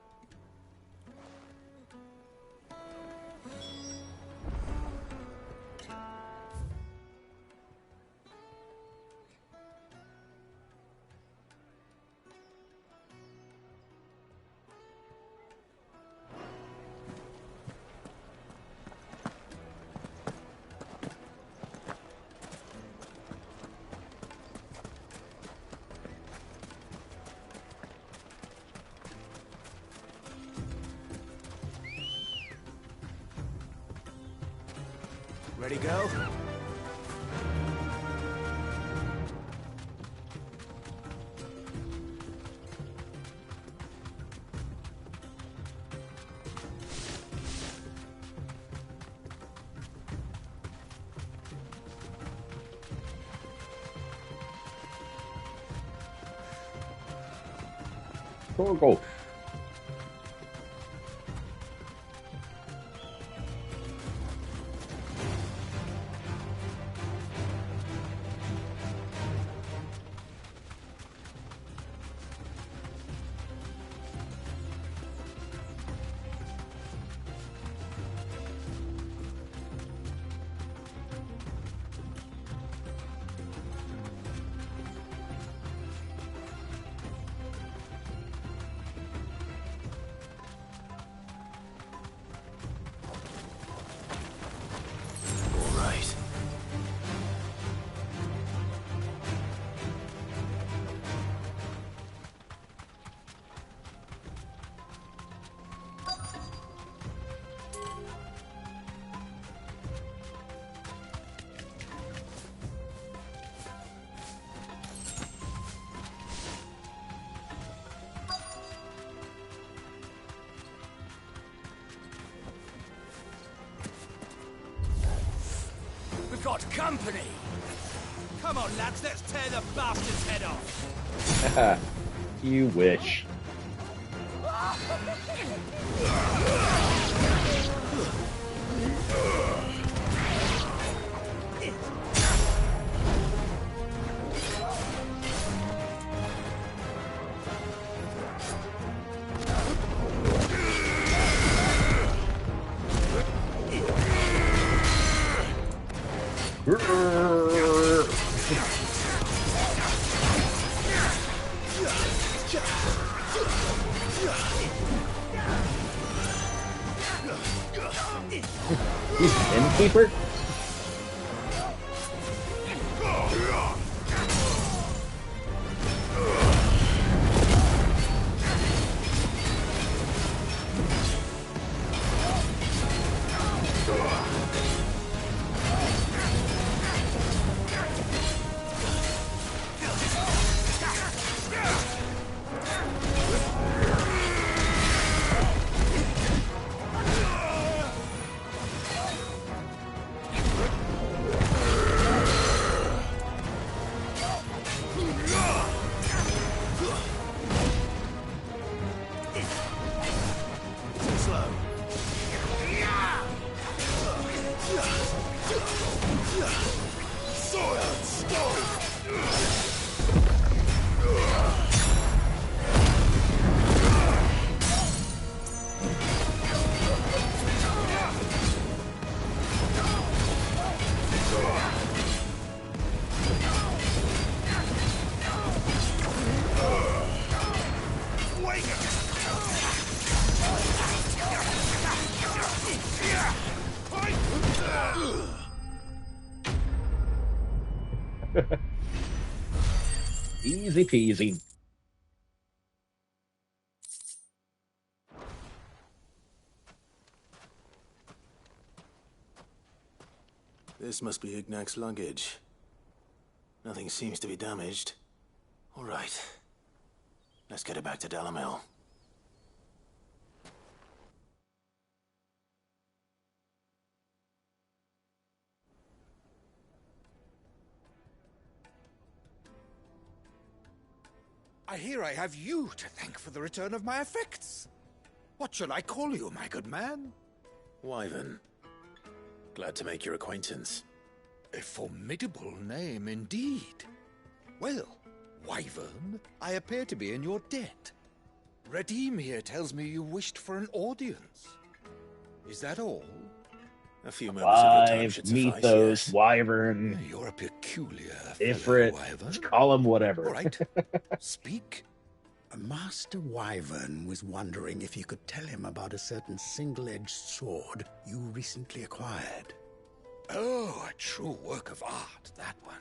Ready, go? Go. Got company! Come on, lads, let's tear the bastard's head off! You wish. keeper? Easy peasy. This must be Ignac's luggage. Nothing seems to be damaged. All right. Let's get it back to Dalamel. I hear I have you to thank for the return of my effects. What shall I call you, my good man? Wyvern. Glad to make your acquaintance. A formidable name indeed. Well, Wyvern, I appear to be in your debt. Redeem here tells me you wished for an audience. Is that all? A few moments of your time Live, should suffice, Mythos, yes. Wyvern, You're a peculiar Ifrit, Wyvern. call him whatever. All right, speak. Master Wyvern was wondering if you could tell him about a certain single-edged sword you recently acquired. Oh, a true work of art, that one.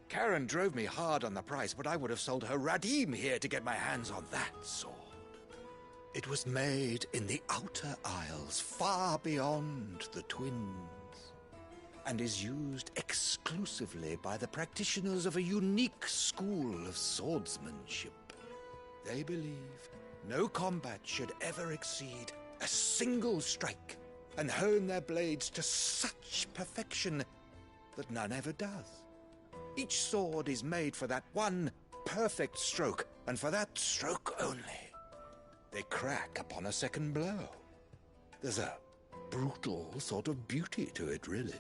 Karen drove me hard on the price, but I would have sold her Radim here to get my hands on that sword. It was made in the Outer Isles, far beyond the Twins, and is used exclusively by the practitioners of a unique school of swordsmanship. They believe no combat should ever exceed a single strike, and hone their blades to such perfection that none ever does. Each sword is made for that one perfect stroke, and for that stroke only. They crack upon a second blow. There's a brutal sort of beauty to it, really.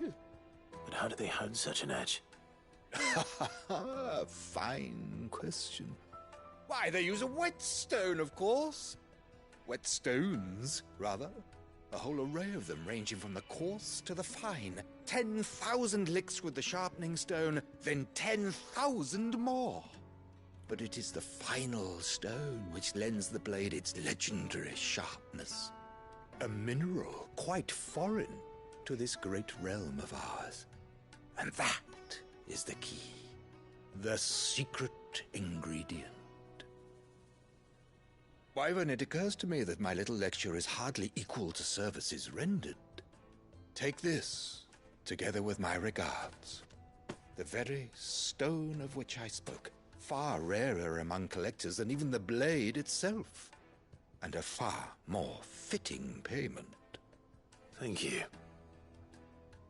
But how do they hone such an edge? Fine question. Why, they use a whetstone, of course. Whetstones, rather. A whole array of them, ranging from the coarse to the fine. 10,000 licks with the sharpening stone, then 10,000 more. But it is the final stone which lends the blade its legendary sharpness. A mineral quite foreign to this great realm of ours. And that is the key. The secret ingredient. Wyvern, it occurs to me that my little lecture is hardly equal to services rendered. Take this, together with my regards. The very stone of which I spoke, far rarer among collectors than even the blade itself, and a far more fitting payment. Thank you.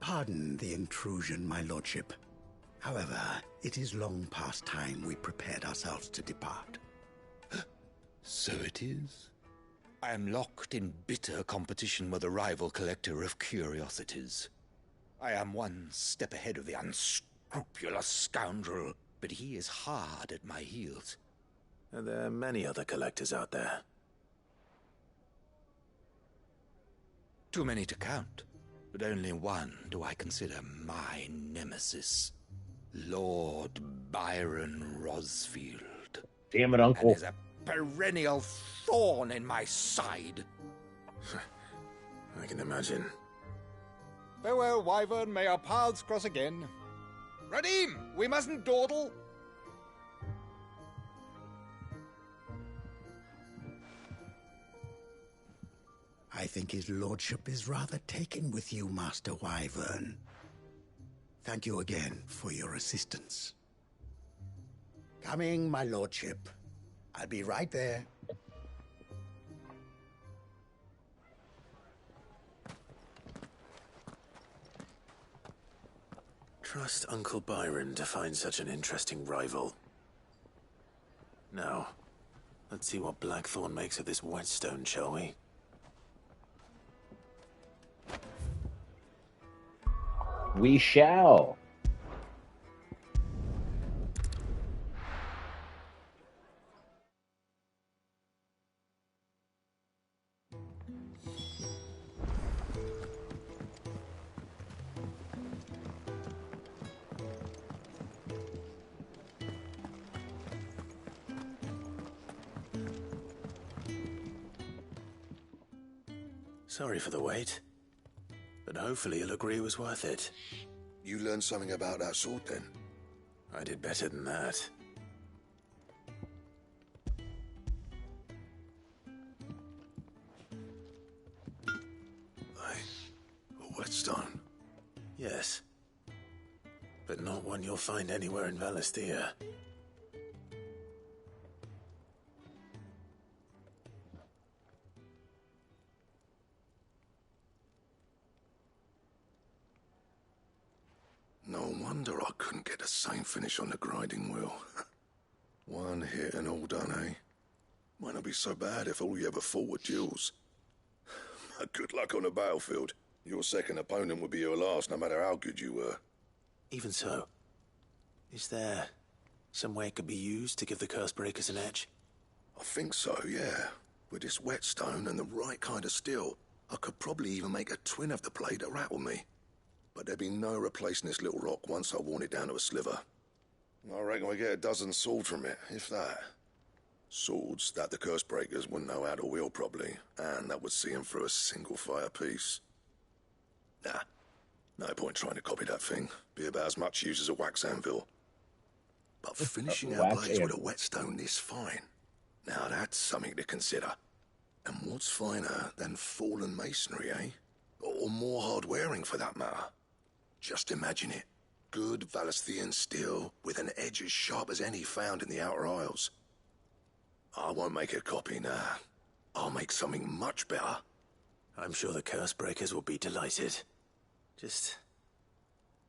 Pardon the intrusion, my lordship. However, it is long past time we prepared ourselves to depart. So it is. I am locked in bitter competition with a rival collector of curiosities. I am one step ahead of the unscrupulous scoundrel, but he is hard at my heels. Are there many other collectors out there? Too many to count, but only one do I consider my nemesis. Lord Byron Rosfield. Damn it, Uncle. And is a perennial thorn in my side. I can imagine. Farewell, Wyvern. May our paths cross again. Radim, we mustn't dawdle. I think his lordship is rather taken with you, Master Wyvern. Thank you again for your assistance. Coming, my lordship. I'll be right there. Trust Uncle Byron to find such an interesting rival. Now, let's see what Blackthorn makes of this whetstone, shall we? We shall. Sorry for the wait, but hopefully you'll agree it was worth it. You learned something about that sword, then? I did better than that. A whetstone? Yes. But not one you'll find anywhere in Valisthea. No wonder I couldn't get the same finish on the grinding wheel. One hit and all done, eh? Might not be so bad if all you ever fought were duels. Good luck on the battlefield. Your second opponent would be your last, no matter how good you were. Even so, is there some way it could be used to give the Cursebreakers an edge? I think so, yeah. With this whetstone and the right kind of steel, I could probably even make a twin of the blade that rattled me. But there'd be no replacing this little rock once I worn it down to a sliver. I reckon we get a dozen swords from it, if that. Swords that the Cursebreakers wouldn't know how to wield properly, and that would see them through a single fire piece. Nah, no point trying to copy that thing. Be about as much use as a wax anvil. But finishing our blades with a whetstone this fine, now that's something to consider. And what's finer than fallen masonry, eh? Or more hard-wearing, for that matter. Just imagine it. Good Valisthean steel with an edge as sharp as any found in the Outer Isles. I won't make a copy, nah. I'll make something much better. I'm sure the Cursebreakers will be delighted. Just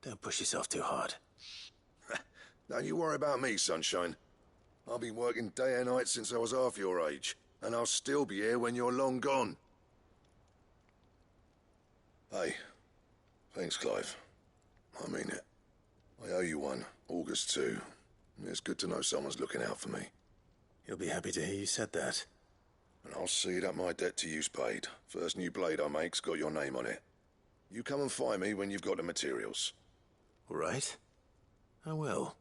don't push yourself too hard. Don't you worry about me, Sunshine. I've been working day and night since I was half your age, and I'll still be here when you're long gone. Hey, thanks, Clive. I mean it. I owe you one, August too. It's good to know someone's looking out for me. He'll be happy to hear you said that. And I'll see that my debt to you's paid. First new blade I make's got your name on it. You come and find me when you've got the materials. All right. I will.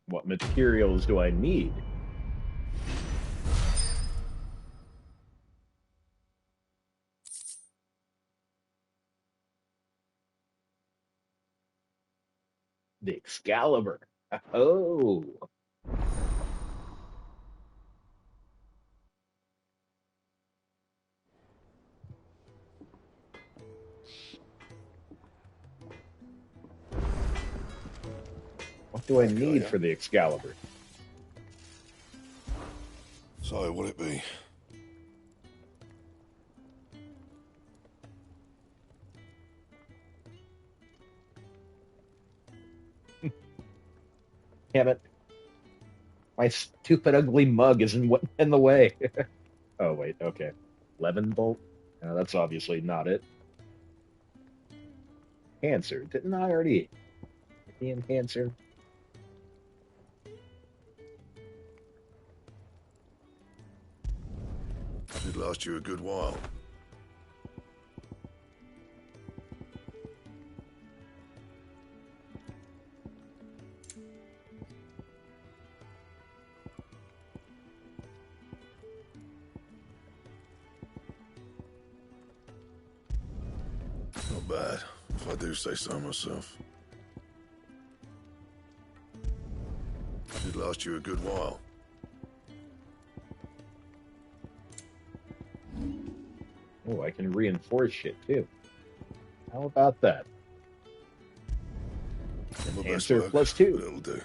What materials do I need? The Excalibur. Oh. What do I need for the Excalibur? So, what'll it be? Damn it. My stupid, ugly mug is in the way. Oh, wait, okay. Leavenbolt? That's obviously not it. Cancer. Didn't I already be in Cancer? It'd last you a good while. Not bad, if I do say so myself. Did last you a good while. Oh, I can reinforce shit too. How about that? Answer +2. It'll do.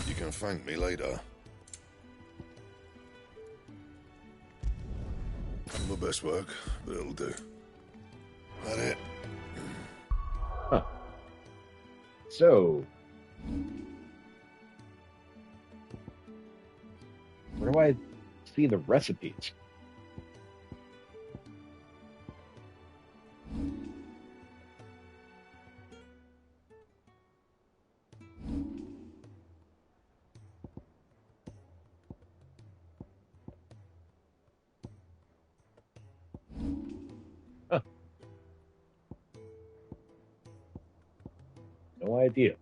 You can thank me later. My best work, but it'll do. That it? Huh. So, where do I see the recipes? No idea.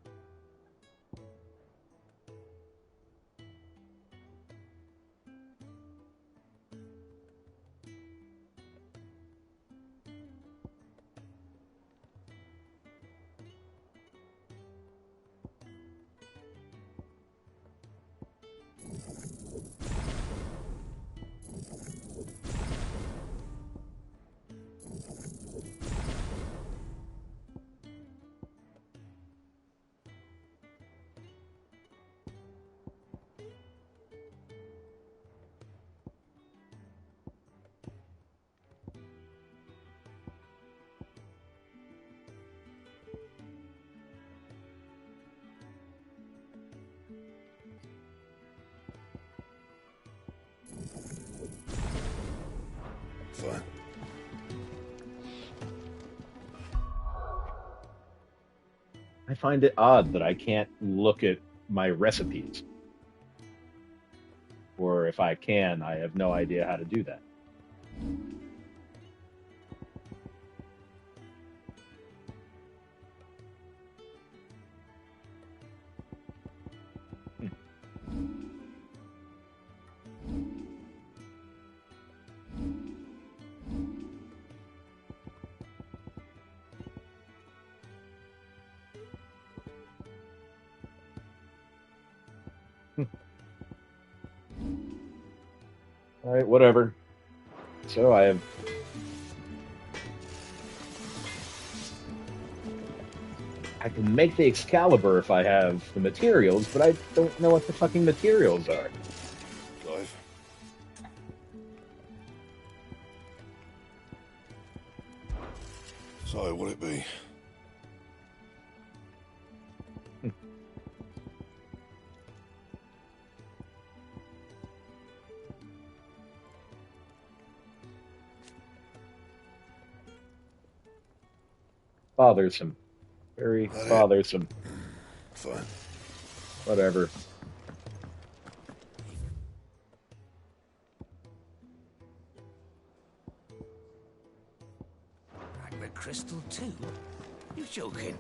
Fine. I find it odd that I can't look at my recipes. Or if I can, I have no idea how to do that. All right, whatever. So I can make the Excalibur if I have the materials, but I don't know what the fucking materials are. Clive. So, what'll it be? Bothersome. Very bothersome. Fine. Whatever. Magma crystal too? You joking?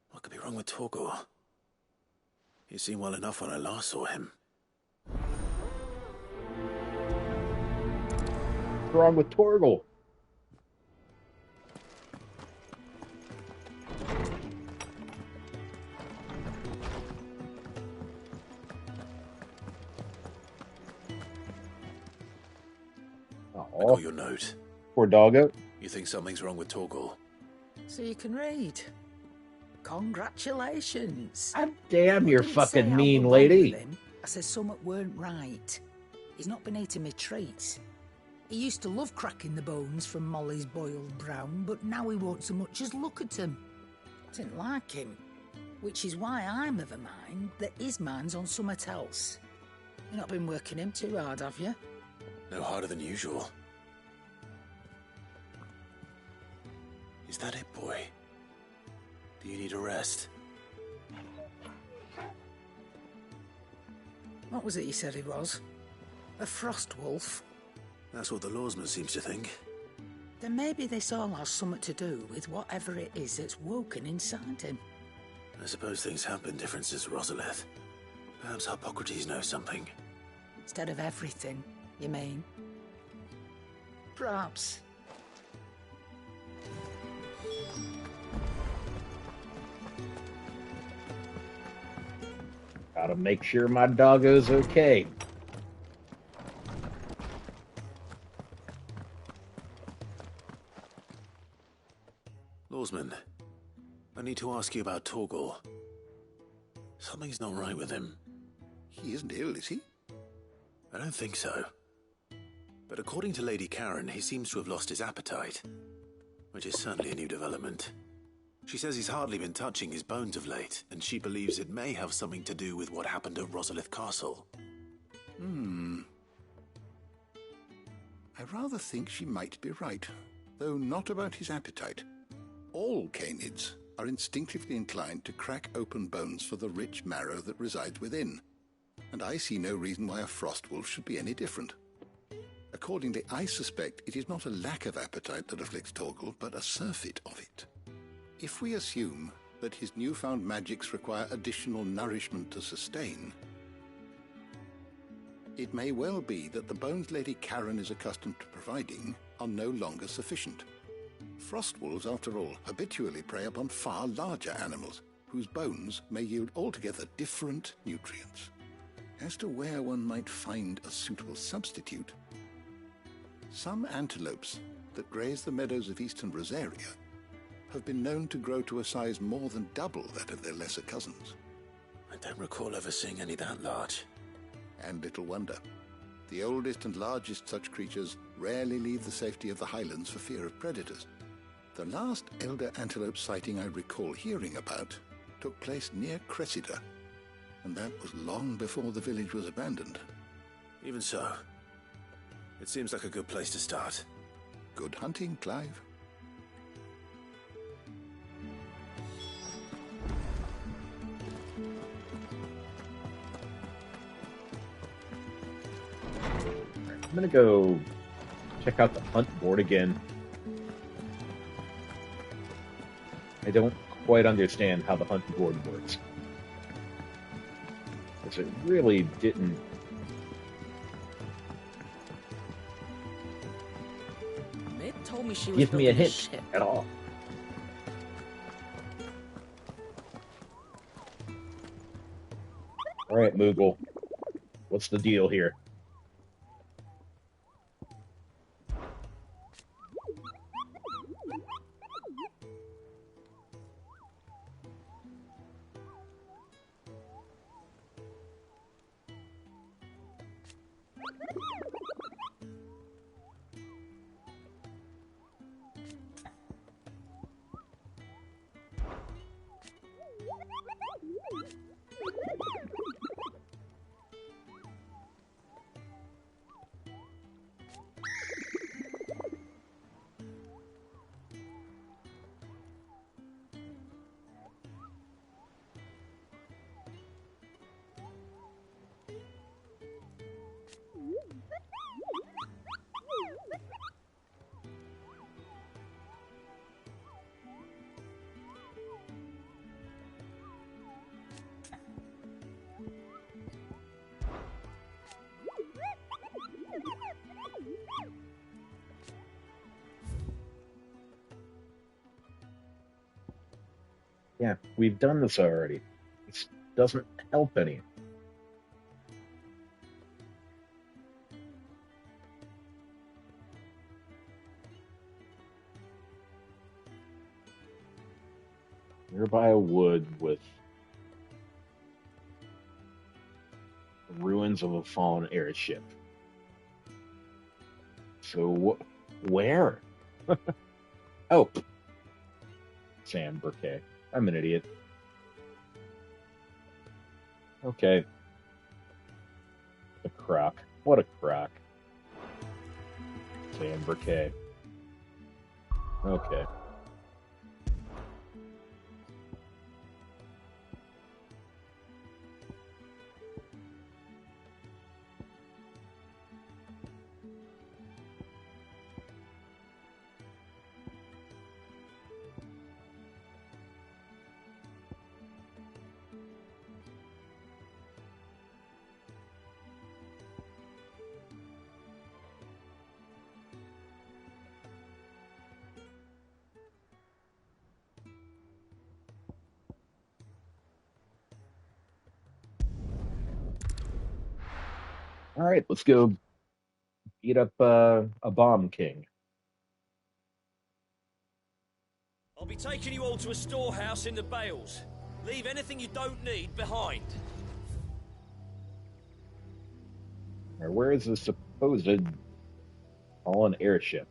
What could be wrong with Torgor? He seemed well enough when I last saw him. What's wrong with Torgal? I got your note. Poor doggo. You think something's wrong with Torgal? So you can read. Congratulations. God damn, you're I didn't say fucking I mean, were wrong with lady. him. I said something weren't right. He's not been eating me treats. He used to love cracking the bones from Molly's boiled brown, but now he won't so much as look at them. I didn't like him, which is why I'm of a mind that his mind's on something else. You've not been working him too hard, have you? No harder than usual. Is that it, boy? Do you need a rest? What was it you said he was? A frost wolf? That's what the lawsman seems to think. Then maybe this all has something to do with whatever it is that's woken inside him. I suppose things have been different since Rosalith. Perhaps Hippocrates knows something. Instead of everything, you mean? Perhaps. Gotta make sure my doggo's okay. Lawsman, I need to ask you about Torgal. Something's not right with him. He isn't ill, is he? I don't think so. But according to Lady Karen, he seems to have lost his appetite, which is certainly a new development. She says he's hardly been touching his bones of late, and she believes it may have something to do with what happened at Rosalith Castle. I rather think she might be right, though not about his appetite. All canids are instinctively inclined to crack open bones for the rich marrow that resides within, and I see no reason why a frost wolf should be any different. Accordingly, I suspect it is not a lack of appetite that afflicts Torgal, but a surfeit of it. If we assume that his newfound magics require additional nourishment to sustain, it may well be that the bones Lady Karen is accustomed to providing are no longer sufficient. Frost wolves, after all, habitually prey upon far larger animals, whose bones may yield altogether different nutrients. As to where one might find a suitable substitute, some antelopes that graze the meadows of eastern Rosaria have been known to grow to a size more than double that of their lesser cousins. I don't recall ever seeing any that large. And little wonder. The oldest and largest such creatures rarely leave the safety of the highlands for fear of predators. The last elder antelope sighting I recall hearing about took place near Cressida, and that was long before the village was abandoned. Even so, it seems like a good place to start. Good hunting, Clive. I'm gonna go check out the hunt board again. I don't quite understand how the hunt board works. Because it really didn't... Mid told me she was give me a building hint ship. at all. Alright, Moogle. What's the deal here? Yeah, we've done this already. This doesn't help any. Nearby a wood with the ruins of a fallen airship. So where? Oh, Sam Burkay. I'm an idiot. Okay. A crock. What a crock. Sam Burkay. Okay. All right, let's go beat up a bomb king. I'll be taking you all to a storehouse in the Bales. Leave anything you don't need behind. Or where is the supposed fallen airship?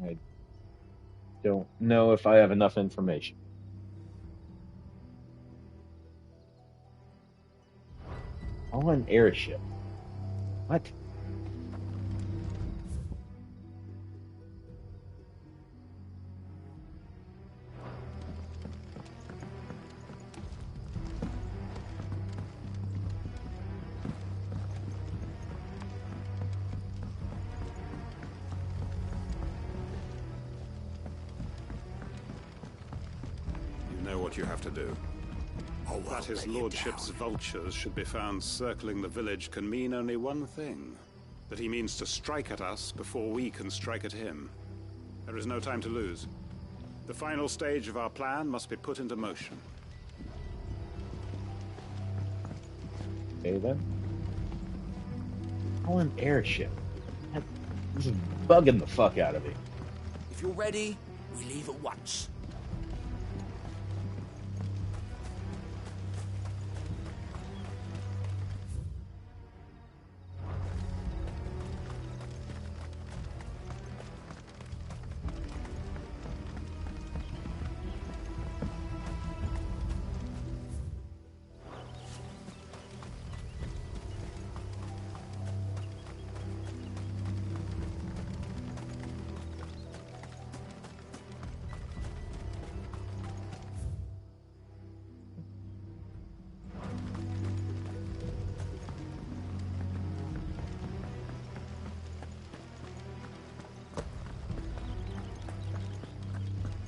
I don't know if I have enough information. Fallen airship. What? What you have to do. That his lordship's vultures should be found circling the village can mean only one thing. That he means to strike at us before we can strike at him. There is no time to lose. The final stage of our plan must be put into motion. Okay then. Fallen airship. This is bugging the fuck out of me. If you're ready, we leave at once.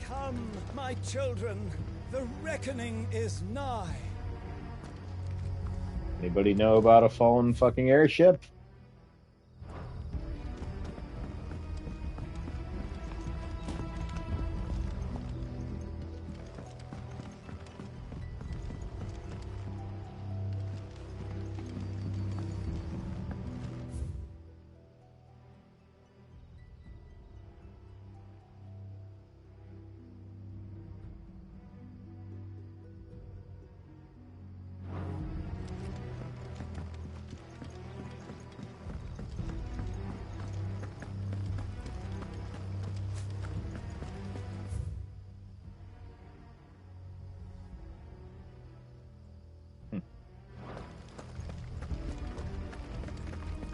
Come, my children, the reckoning is nigh. Anybody know about a fallen fucking airship?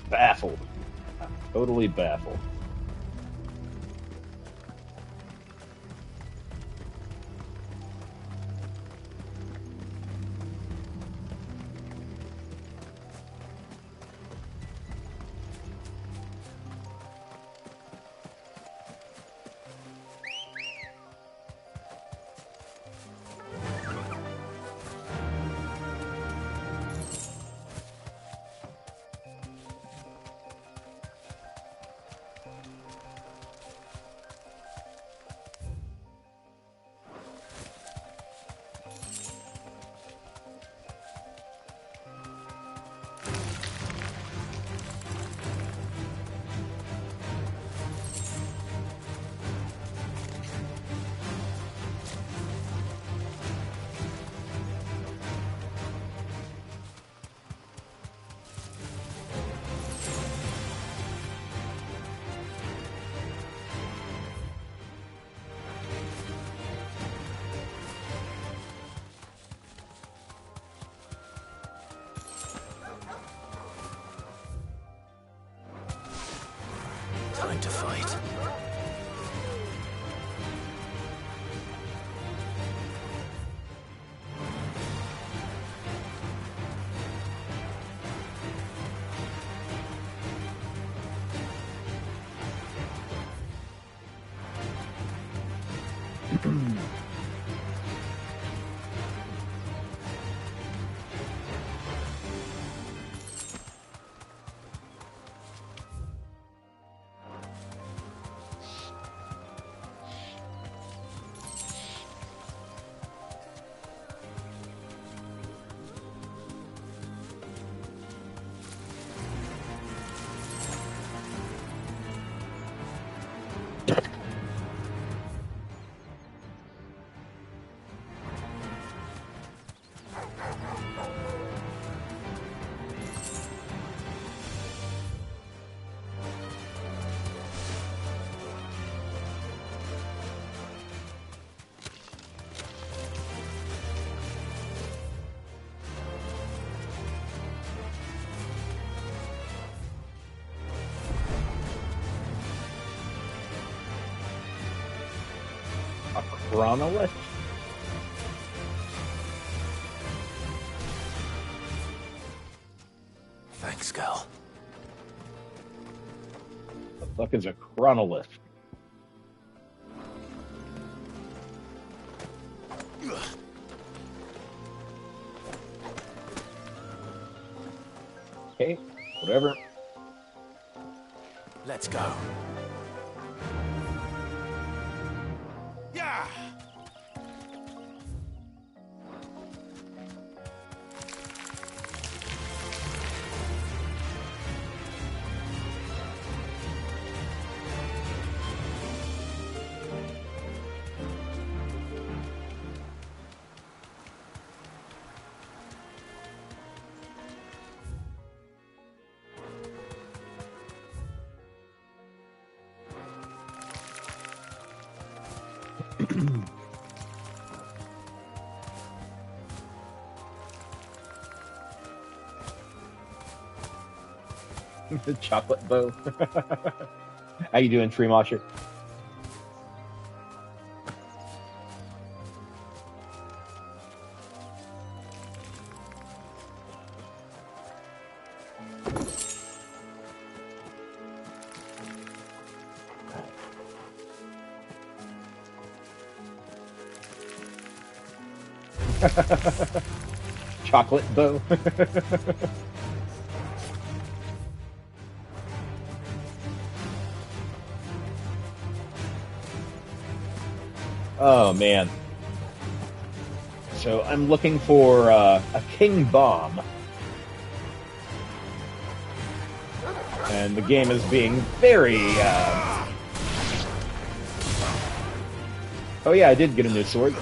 Baffled. I'm totally baffled. time to fight. A chronolith? Thanks, Gal. The fuck is a chronolith? Okay, whatever. Let's go. Yeah! The chocolate bow. How you doing, Tree Mosher? Chocolate bow. Oh man. So I'm looking for a king bomb. And the game is being very Oh yeah, I did get a new sword.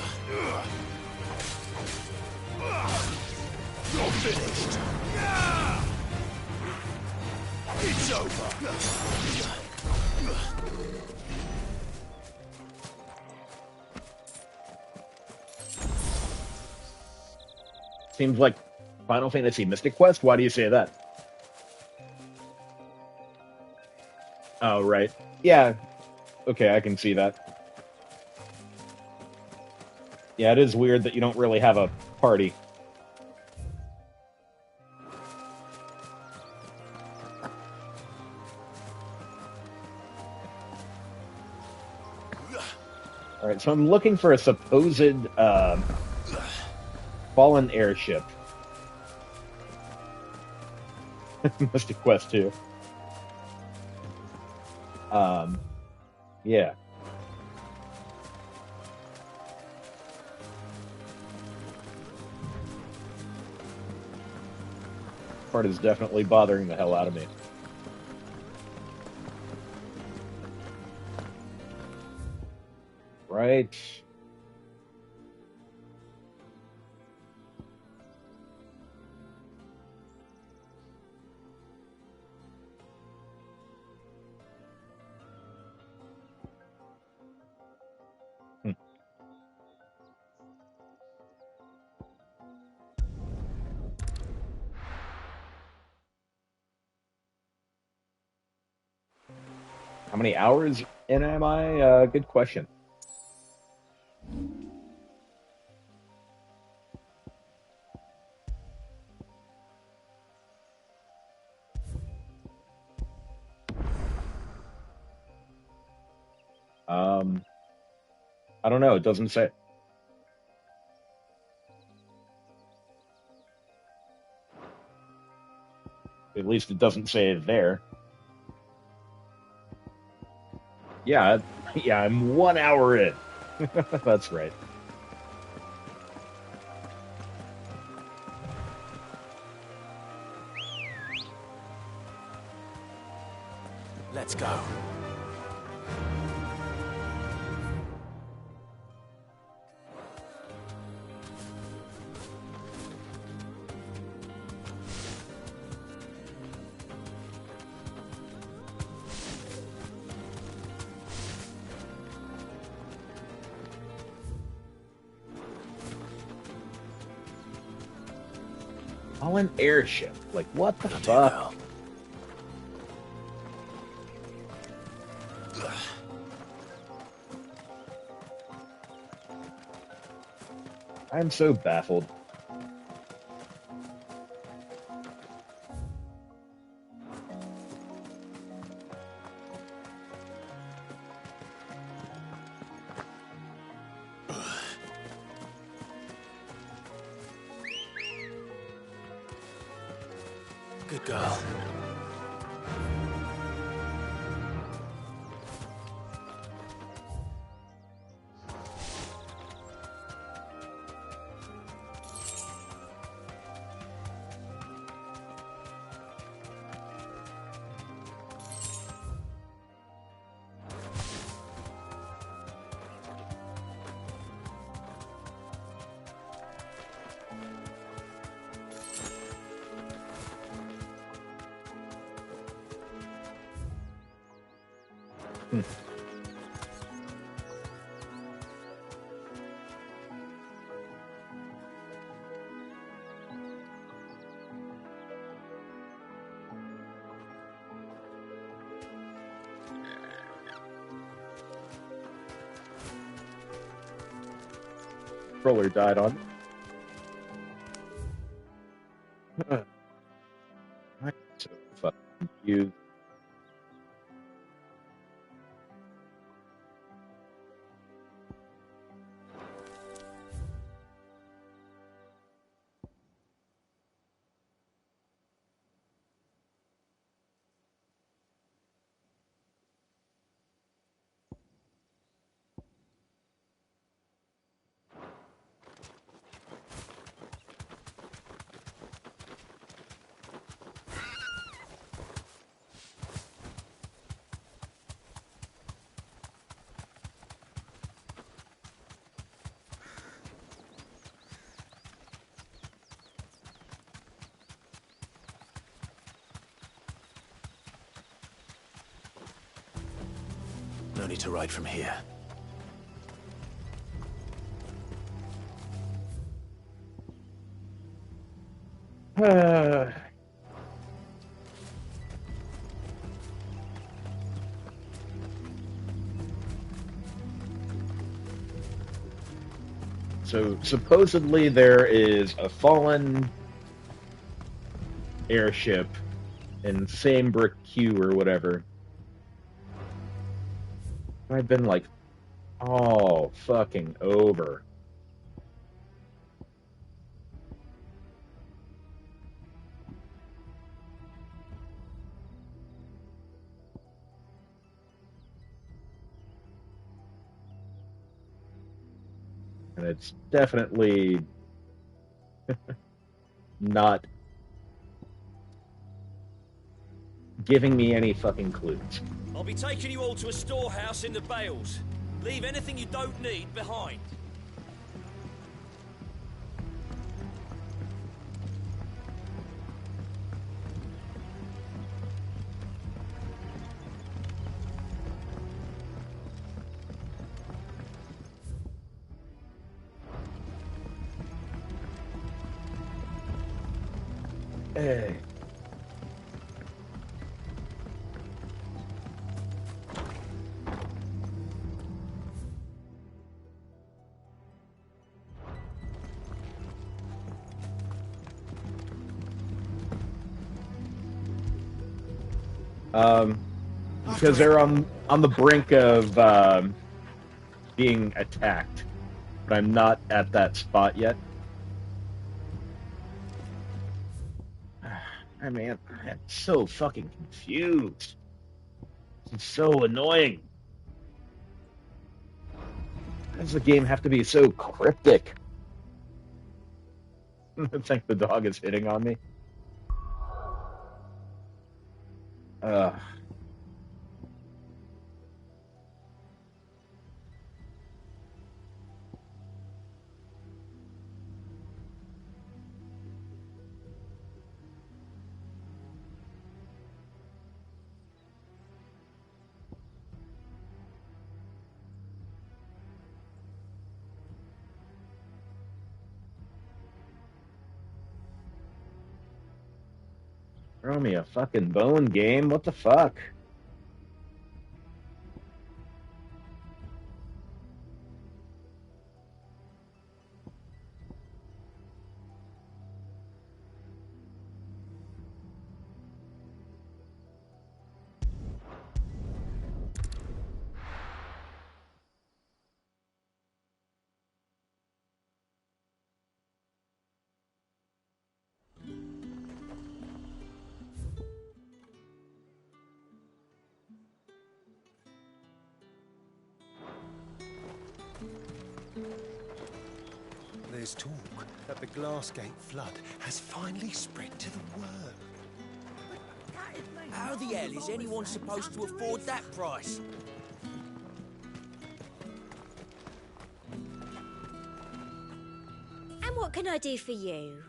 You're finished. It's over. Seems like Final Fantasy Mystic Quest. Why do you say that? Oh, right. Yeah. Okay, I can see that. Yeah, it is weird that you don't really have a party. Alright, so I'm looking for a supposed fallen airship. Mystic Quest 2. Yeah. Part is definitely bothering the hell out of me. Right. How many hours in am I? Good question. I don't know. It doesn't say. At least it doesn't say it there. Yeah, yeah, I'm 1 hour in. That's right. Let's go. On an airship. Like, what the fuck? I'm so baffled. Good girl. Controller died on. I'm so fucking confused. No need to ride from here. So supposedly there is a fallen airship in Sambrick Q or whatever. I've been like, all fucking over. And it's definitely not giving me any fucking clues. I'll be taking you all to a storehouse in the Bales. Leave anything you don't need behind. Hey. Because they're on the brink of being attacked, but I'm not at that spot yet. I mean, I'm so fucking confused. It's so annoying. Why does the game have to be so cryptic? I think the dog is hitting on me. Throw me a fucking bone, game. What the fuck? There's talk that the Glassgate flood has finally spread to the world. How the hell is anyone supposed to afford that price? And what can I do for you?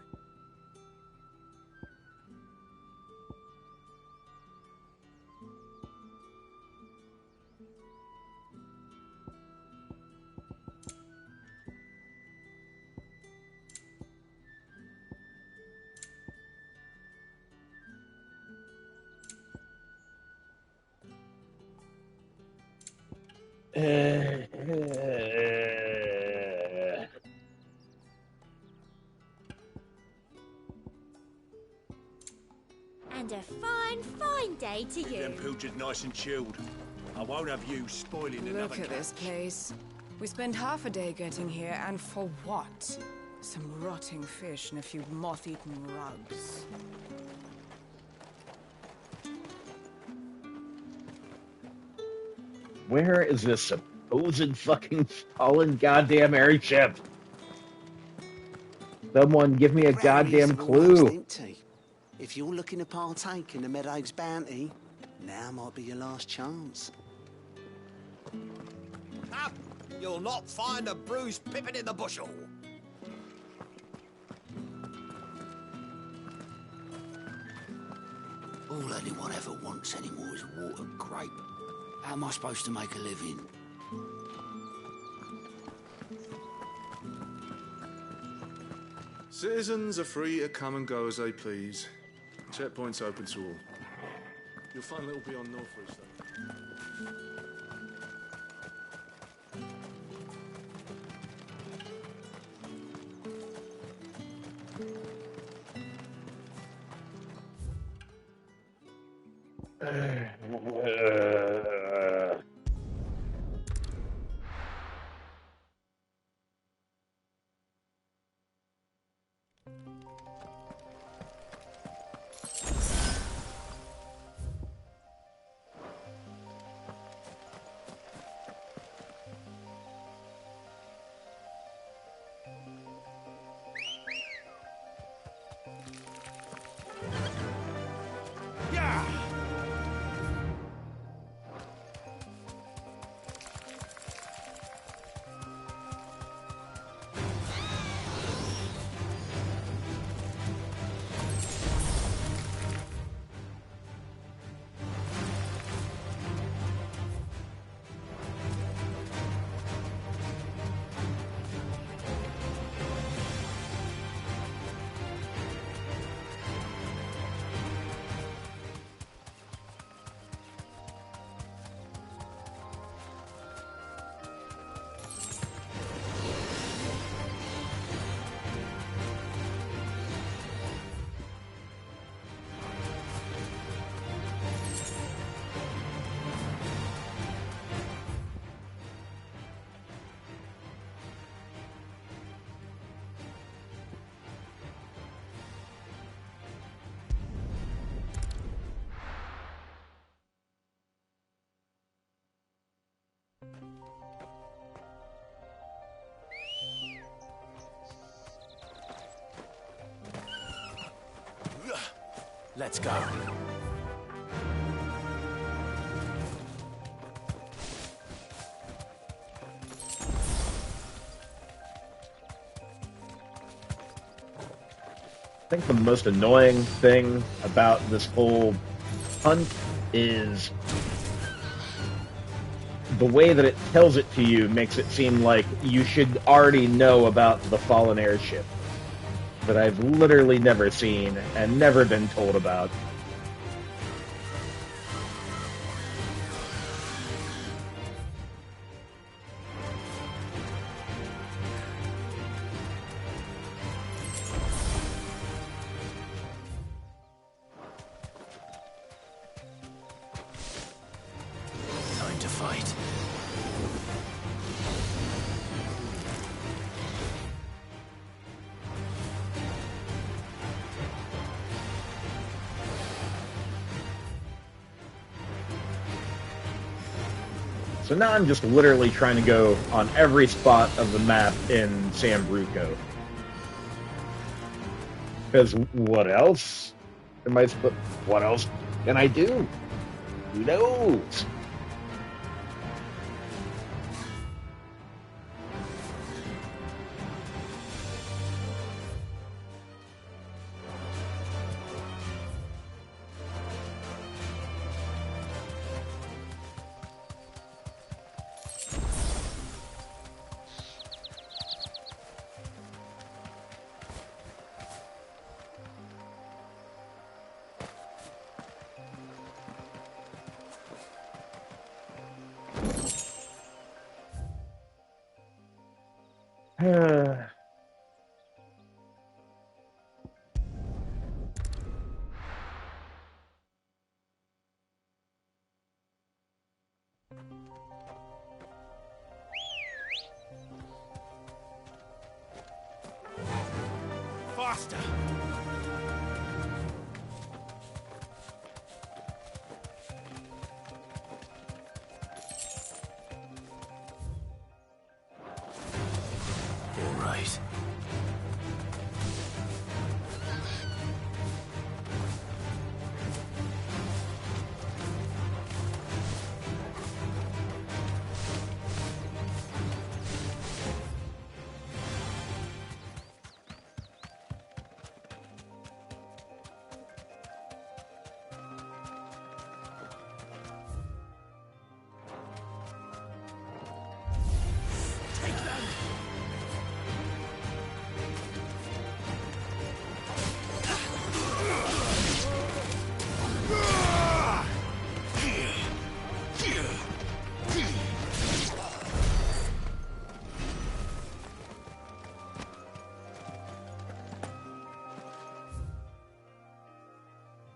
And a fine, fine day to you. Them pilchards nice and chilled. I won't have you spoiling another Look at this place. We spent half a day getting here, and for what? Some rotting fish and a few moth-eaten rugs. Where is this supposed fucking fallen goddamn airship? Someone give me a goddamn clue. Empty. If you're looking to partake in the Meadows bounty, now might be your last chance. Up! You'll not find a bruised pippin in the bushel. All anyone ever wants anymore is a water grape. How am I supposed to make a living? Citizens are free to come and go as they please. Checkpoint's open to all. You'll find a little beyond Northridge, though. Let's go. I think the most annoying thing about this whole hunt is the way that it tells it to you makes it seem like you should already know about the fallen airship that I've literally never seen and never been told about. Time to fight. So now I'm just literally trying to go on every spot of the map in San Bruco. Because what else am I supposed? What else can I do? Who knows? Faster! All right.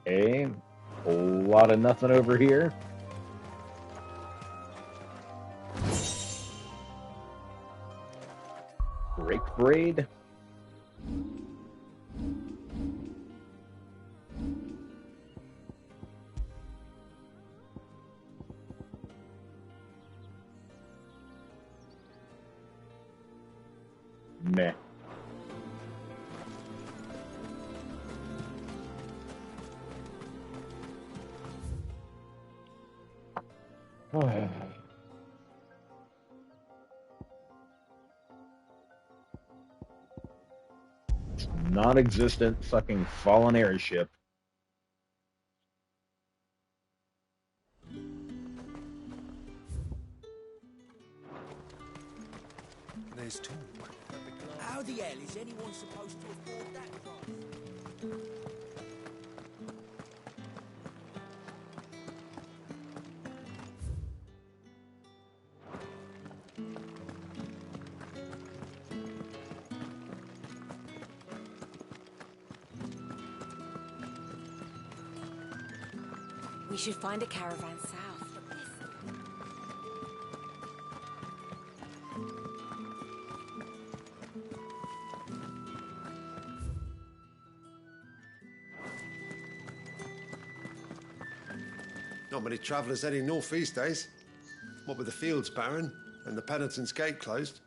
Okay, whole lot of nothing over here. Brake braid. Meh. Non-existent fucking fallen airship. There's talk. How the hell is anyone supposed to afford that price? We should find a caravan south. Not many travellers heading north these days. What with the fields barren and the Penitent's Gate closed.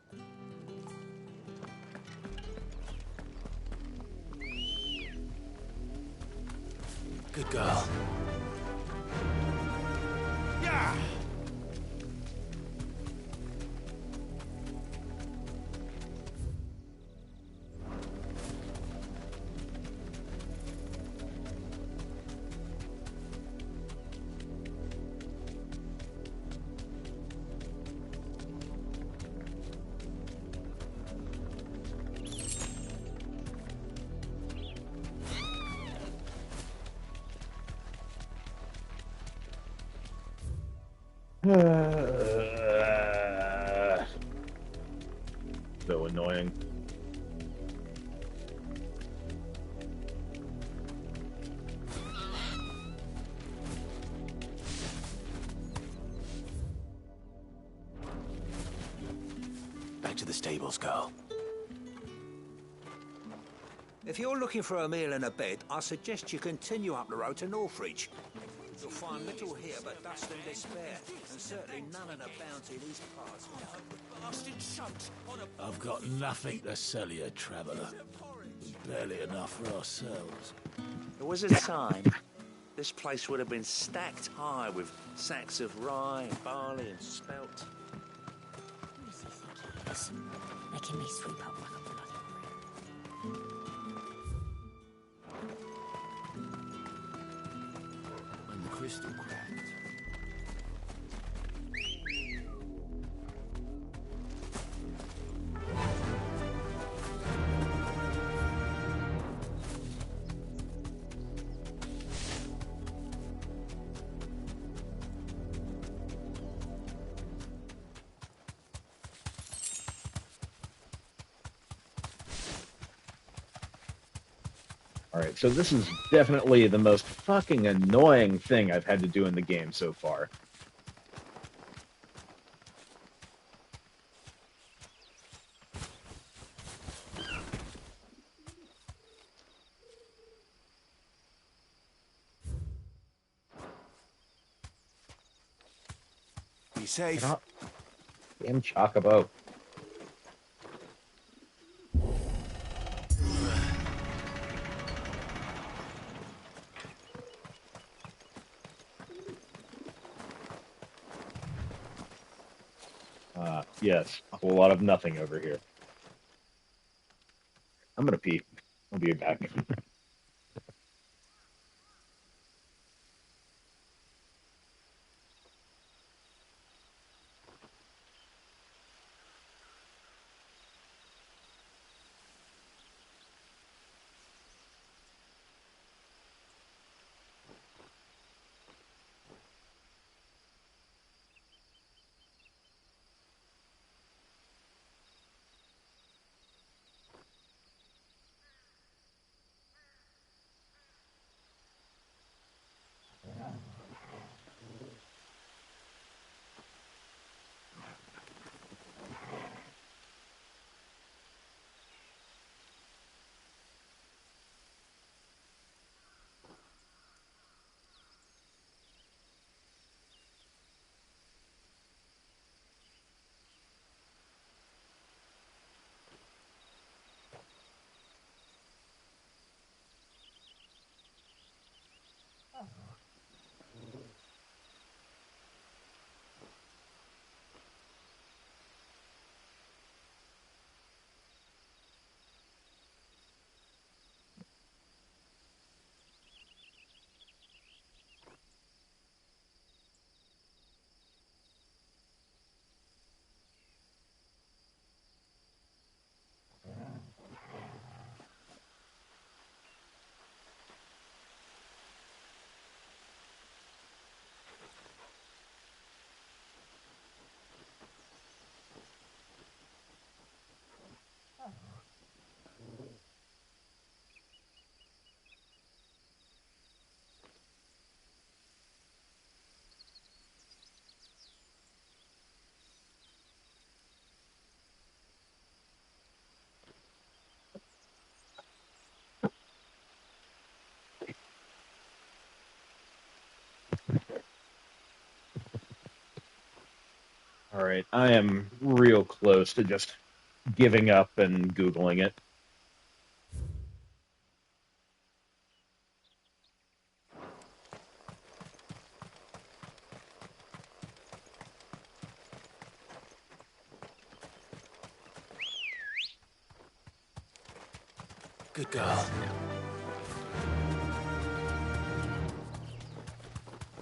Good girl. Yeah! So annoying. Back to the stables, girl. If you're looking for a meal and a bed, I suggest you continue up the road to Northridge. You'll find little here but dust and despair, and certainly none of the bounty these parts. I've got nothing to sell you, traveller. Barely enough for ourselves. There was a time this place would have been stacked high with sacks of rye, barley and spelt. Listen, making me sweep up like a bloody When the crystal cracked. Alright, so this is definitely the most fucking annoying thing I've had to do in the game so far. Be safe. Damn Chocobo. Yes, a whole lot of nothing over here. I'm gonna pee. I'll be back. Alright, I am real close to just giving up and Googling it. Good girl.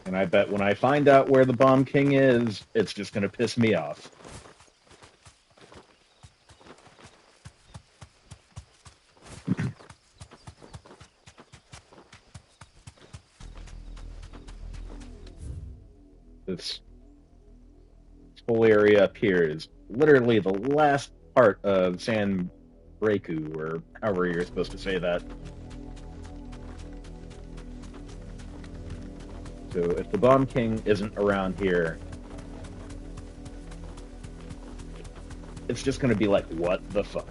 And I bet when I find out where the Bomb King is, it's just going to piss me off. This whole area up here is literally the last part of San Breku, or however you're supposed to say that. So if the Bomb King isn't around here, it's just going to be like, what the fuck?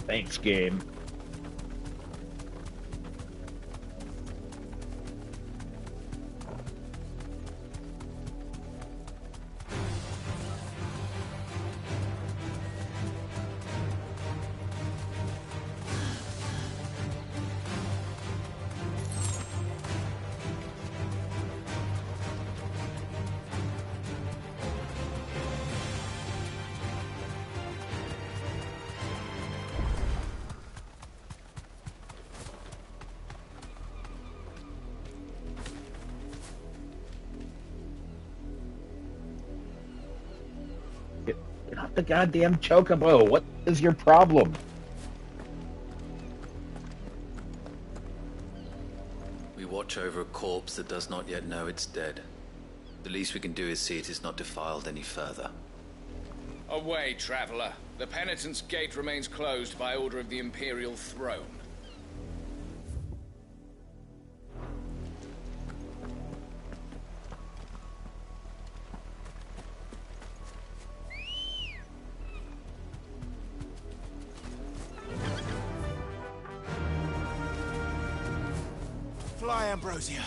Thanks, game. Get off the goddamn chocobo. What is your problem? We watch over a corpse that does not yet know it's dead. The least we can do is see it is not defiled any further. Away, traveler. The Penitent's Gate remains closed by order of the Imperial Throne. Fly, Ambrosia.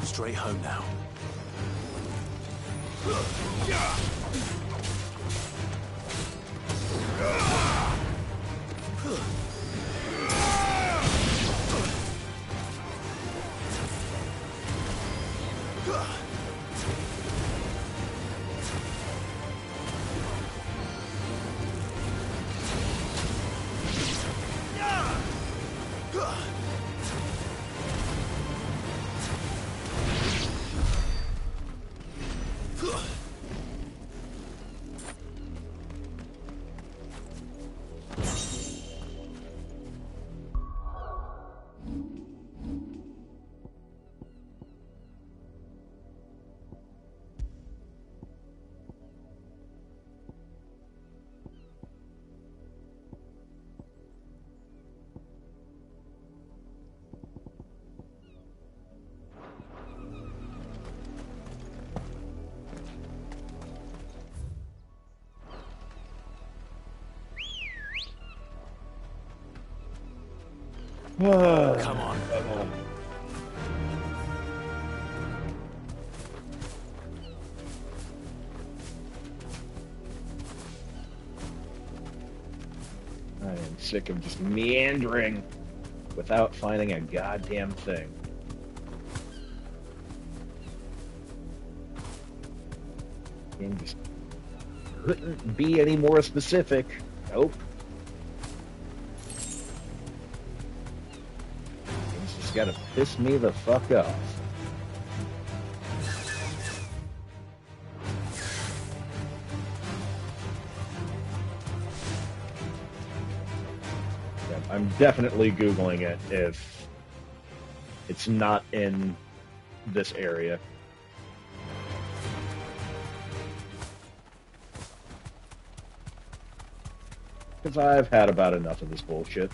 Straight home now. Come on. I am sick of just meandering without finding a goddamn thing. Game just couldn't be any more specific. Nope. Game's just gotta piss me the fuck off. I'm definitely Googling it if it's not in this area. Because I've had about enough of this bullshit.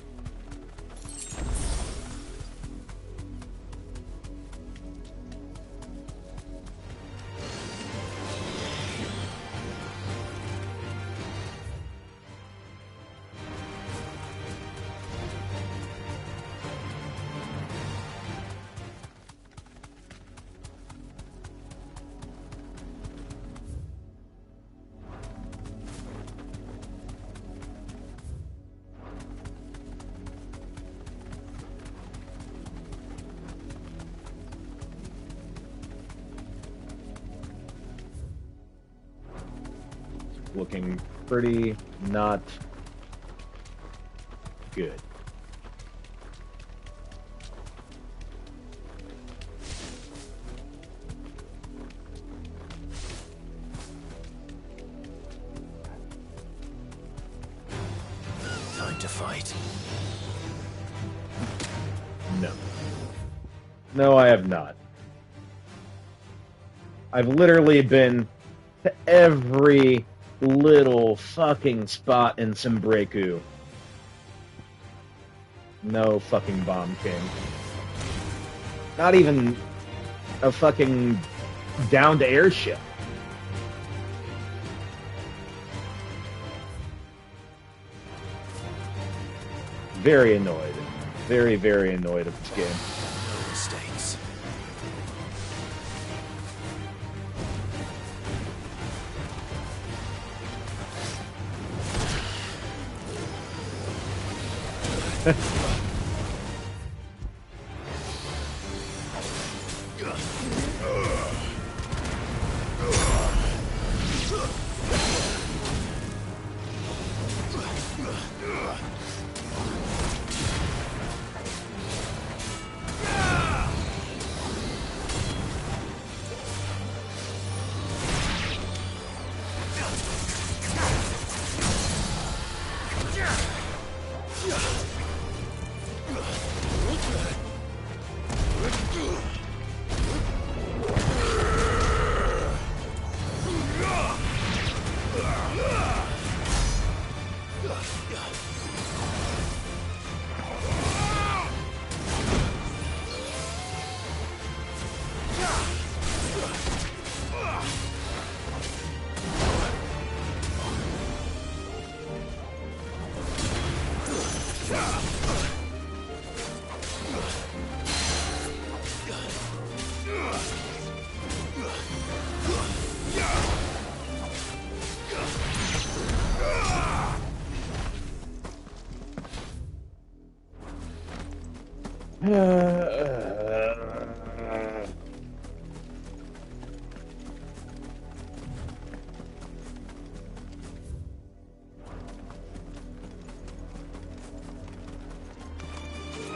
Looking pretty not good. Time to fight. No. No, I have not. I've literally been to every little fucking spot in Simbreku. No fucking Bomb King. Not even a fucking down-to-air ship. Very annoyed. Very, very annoyed at this game. No mistakes.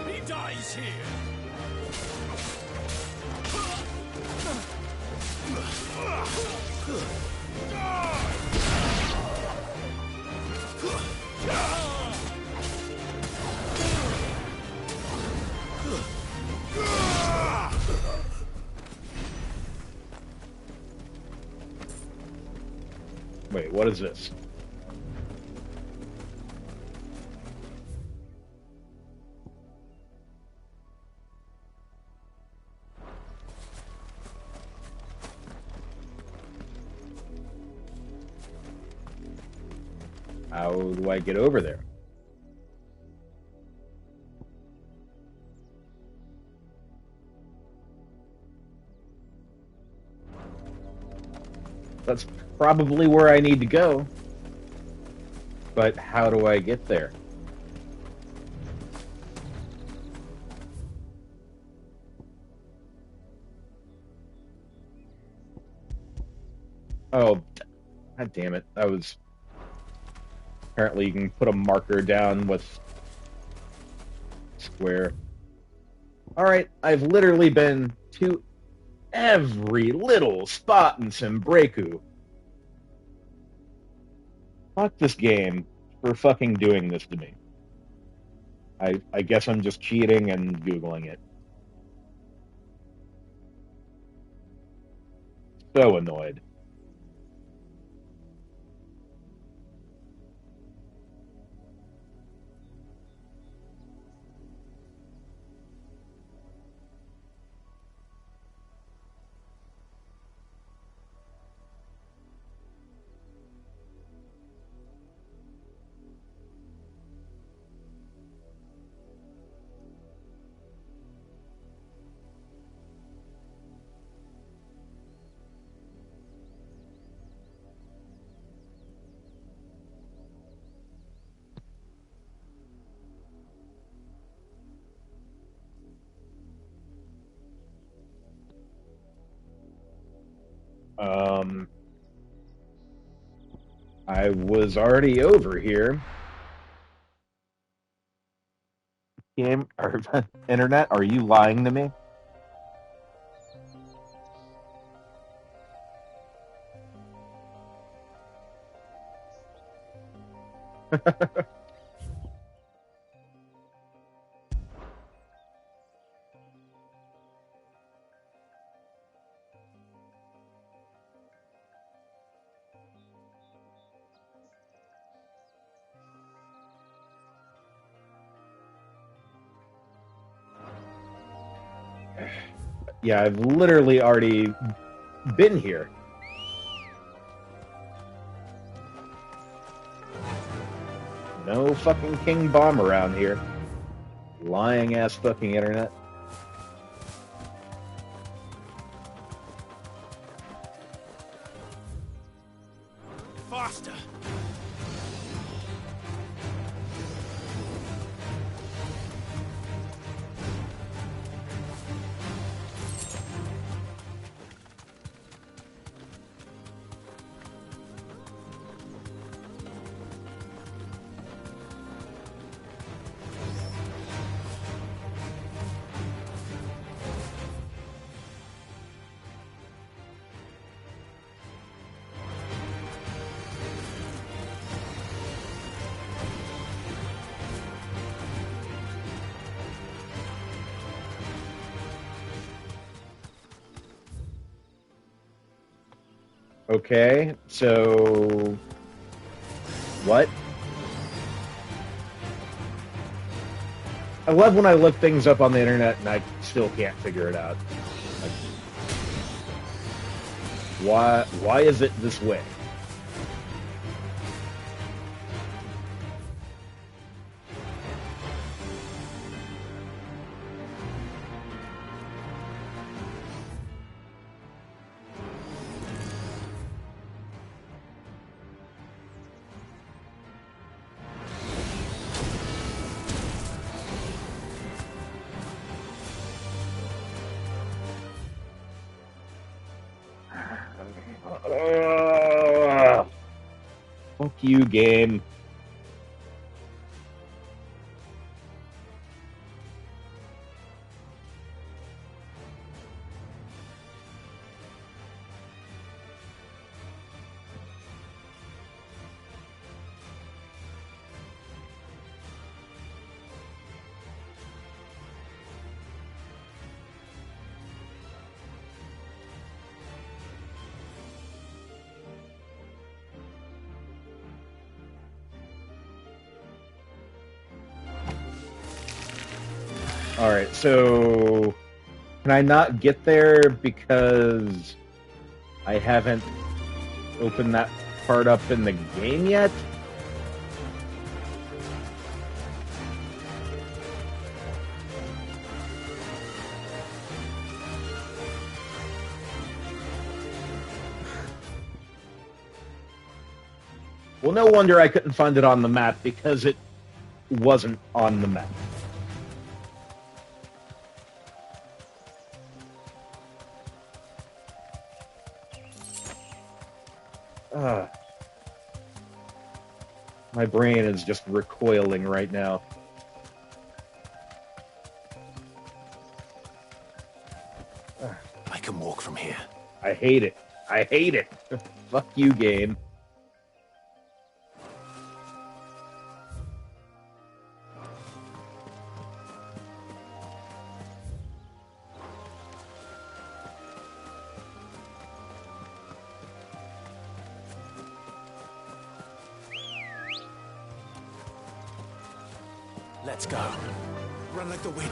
He dies here. Wait, what is this? How do I get over there? That's probably where I need to go. But how do I get there? Oh, god damn it. I was... Apparently you can put a marker down with square. Alright, I've literally been to every little spot in Simbreku. Fuck this game for fucking doing this to me. I guess I'm just cheating and Googling it. So annoyed. I was already over here. Game or internet, are you lying to me? Yeah, I've literally already been here. No fucking King Bomb around here. Lying ass fucking internet. Faster! Okay, so what? I love when I look things up on the internet and I still can't figure it out. Like, why is it this way? Fuck you, game. Alright, so can I not get there because I haven't opened that part up in the game yet? Well, no wonder I couldn't find it on the map, because it wasn't on the map. My brain is just recoiling right now. I can walk from here. I hate it. I hate it. Fuck you, game. Let's go. Run like the wind.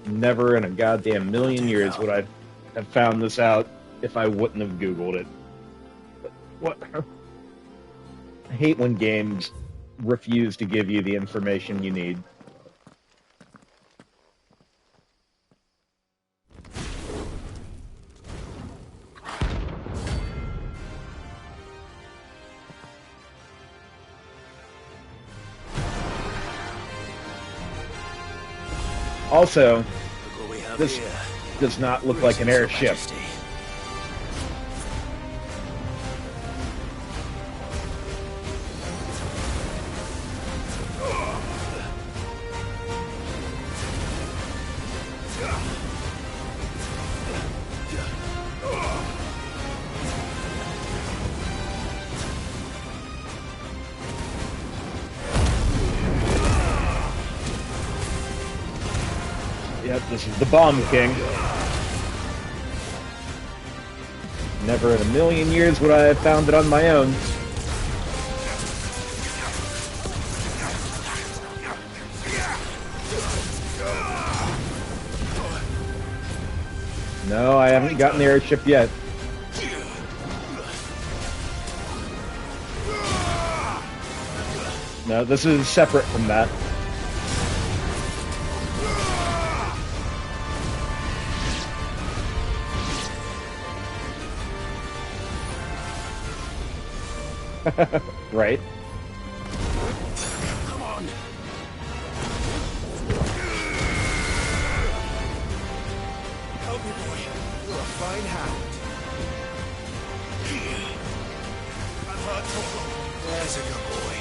Never in a goddamn million years would I have found this out if I wouldn't have Googled it. But what? I hate when games refuse to give you the information you need. Also, Look what we have this here. does not look like an airship. Yep, this is the Bomb King. Never in a million years would I have found it on my own. No, I haven't gotten the airship yet. No, this is separate from that. Right. Come on. Help me, boy. You're a fine hound. I've heard talk. There's a good boy.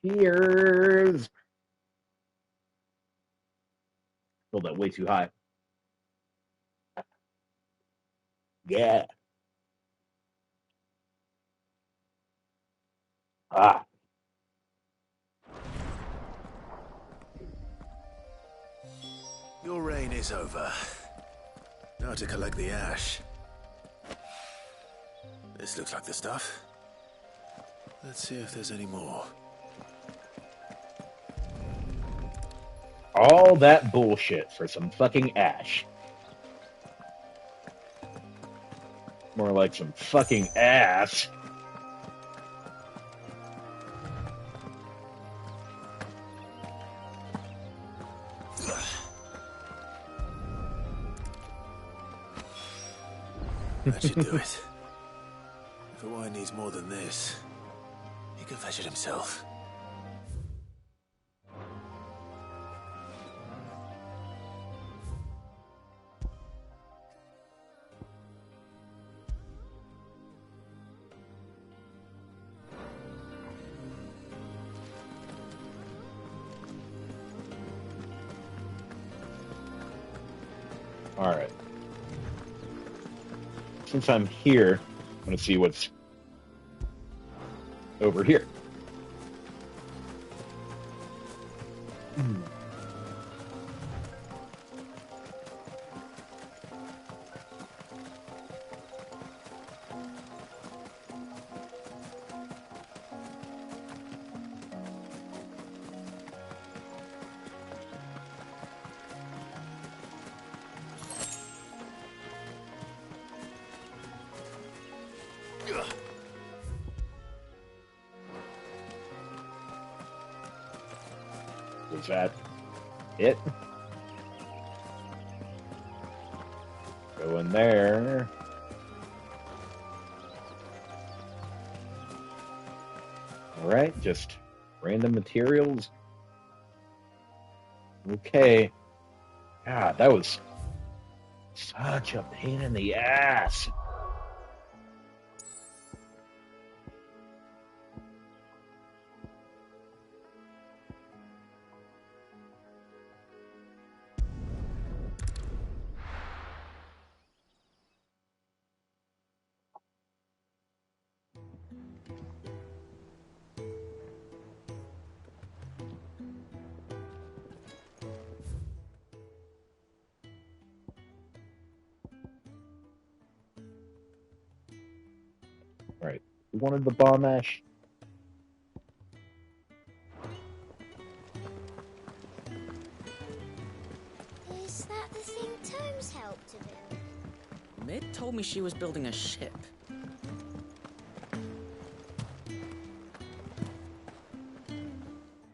Cheers! Filled that way too high. Yeah. Ah. Your reign is over. Now to collect the ash. This looks like the stuff. Let's see if there's any more. All that bullshit for some fucking ash. More like some fucking ass. That should do it. If Owain needs more than this, he can fetch it himself. All right. Since I'm here, I'm going to see what's over here. Was that it? Go in there. Alright, just random materials. Okay. God, that was such a pain in the ass. Right. You wanted the bomb ash? Is that the thing Tomes helped to build? Mid told me she was building a ship.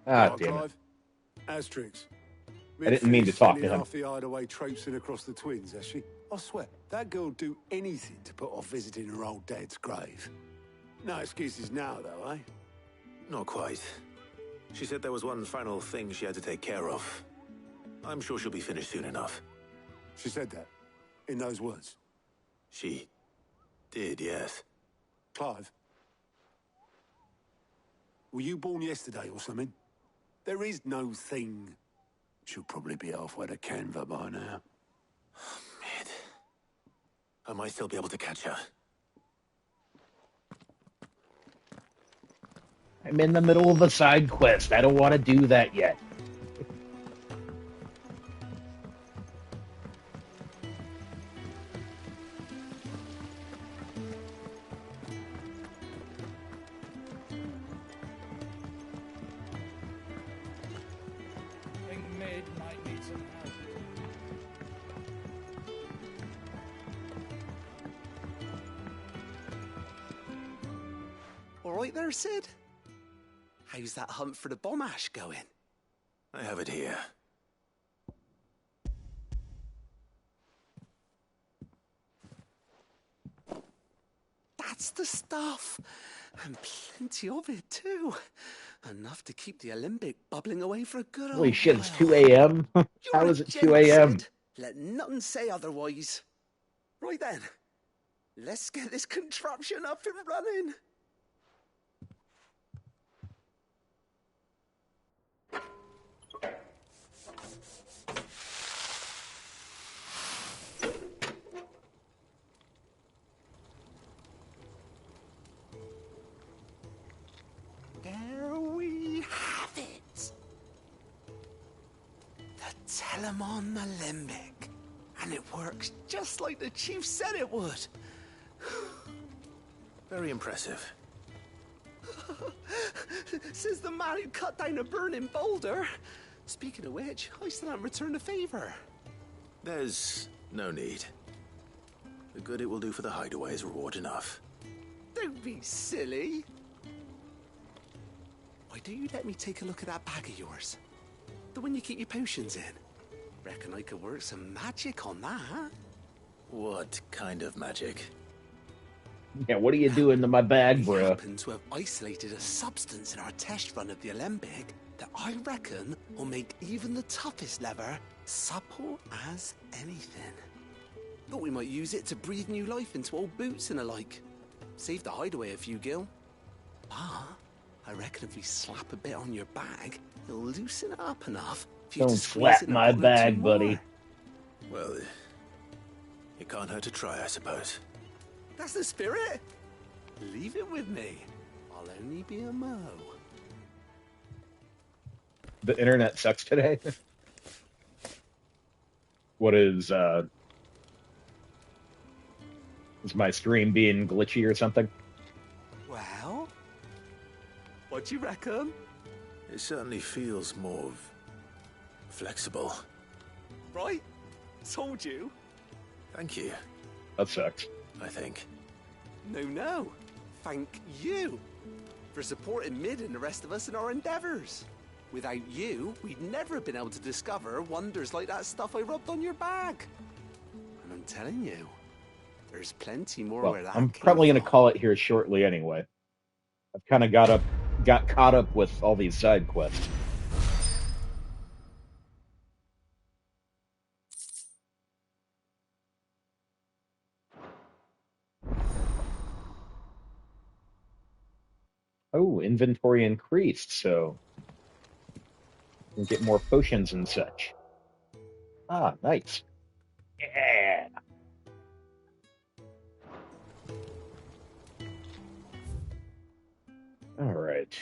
Ah, Right, damn it. Clive. Asterix. I didn't mean to talk to him. Half the hideaway traipsing across the twins, has she? I swear, that girl'd do anything to put off visiting her old dad's grave. No excuses now, though, eh? Not quite. She said there was one final thing she had to take care of. I'm sure she'll be finished soon enough. She said that? In those words? She did, yes. Clive? Were you born yesterday or something? There is no thing. She'll probably be halfway to Canva by now. Mid. I might still be able to catch her. I'm in the middle of a side quest. I don't want to do that yet. I think Mid might need some help. All right there, Sid? How's that hunt for the bomb ash going? I have it here. That's the stuff. And plenty of it, too. Enough to keep the Olympic bubbling away for a good Holy old shit, it's while. 2 a.m.? You're How a is it gent, 2 a.m.? Sid. Let nothing say otherwise. Right then, let's get this contraption up and running. There we have it. The Telemon Alembic. And it works just like the chief said it would. Very impressive. Says the man who cut down a burning boulder. Speaking of which, I still haven't returned the favor. There's no need. The good it will do for the hideaway is reward enough. Don't be silly. Why don't you let me take a look at that bag of yours? The one you keep your potions in. Reckon I could work some magic on that. What kind of magic? Yeah, what are you doing to my bag, We bro? happen to have isolated a substance in our test run of the Alembic that I reckon will make even the toughest lever supple as anything. Thought we might use it to breathe new life into old boots and the like. Save the hideaway a few gil. But I reckon if we slap a bit on your bag, it'll loosen it up enough for you Don't to squeeze slap in a my bottle or bag, two buddy. more. Well, it can't hurt to try, I suppose. That's the spirit. Leave it with me. I'll only be a mo. The internet sucks today. What is my stream being glitchy or something? Well, what do you reckon? It certainly feels more flexible. Right? Told you. Thank you, That sucks. I think. No. thank you for supporting Mid and the rest of us in our endeavors. Without you, we'd never have been able to discover wonders like that stuff I rubbed on your bag. And I'm telling you, there's plenty more Well, where that I'm came probably going to from. call it here shortly anyway. I've kind of got caught up with all these side quests. Oh, inventory increased, so we can get more potions and such. Ah, nice. Yeah. All right.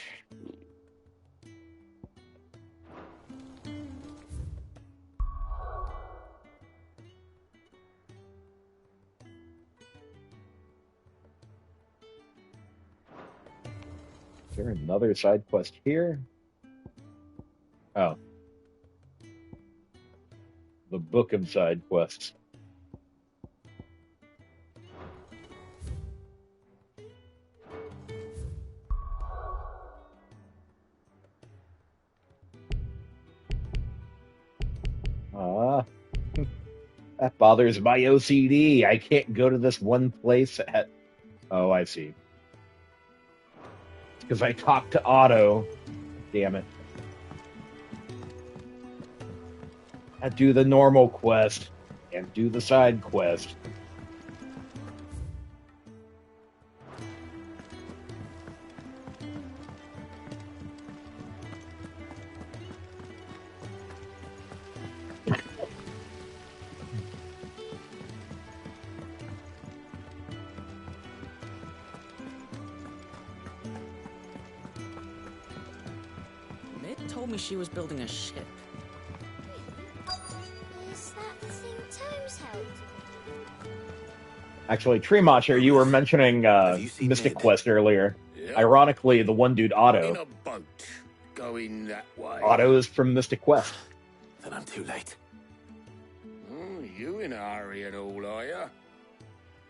Is there another side quest here? Oh. The Book of Side Quests. Ah. That bothers my OCD. I can't go to this one place at... Oh, I see. It's because I talked to Otto. Damn it. I do the normal quest and do the side quest. Mid told me she was building a ship. Is that the thing Tomes held? Actually, Treemacher, you were mentioning Mystic Quest earlier. Yep. Ironically, the one dude, In Otto. a boat, going that way. Otto is from Mystic Quest. Then I'm too late. Oh, you in a hurry and all, are you?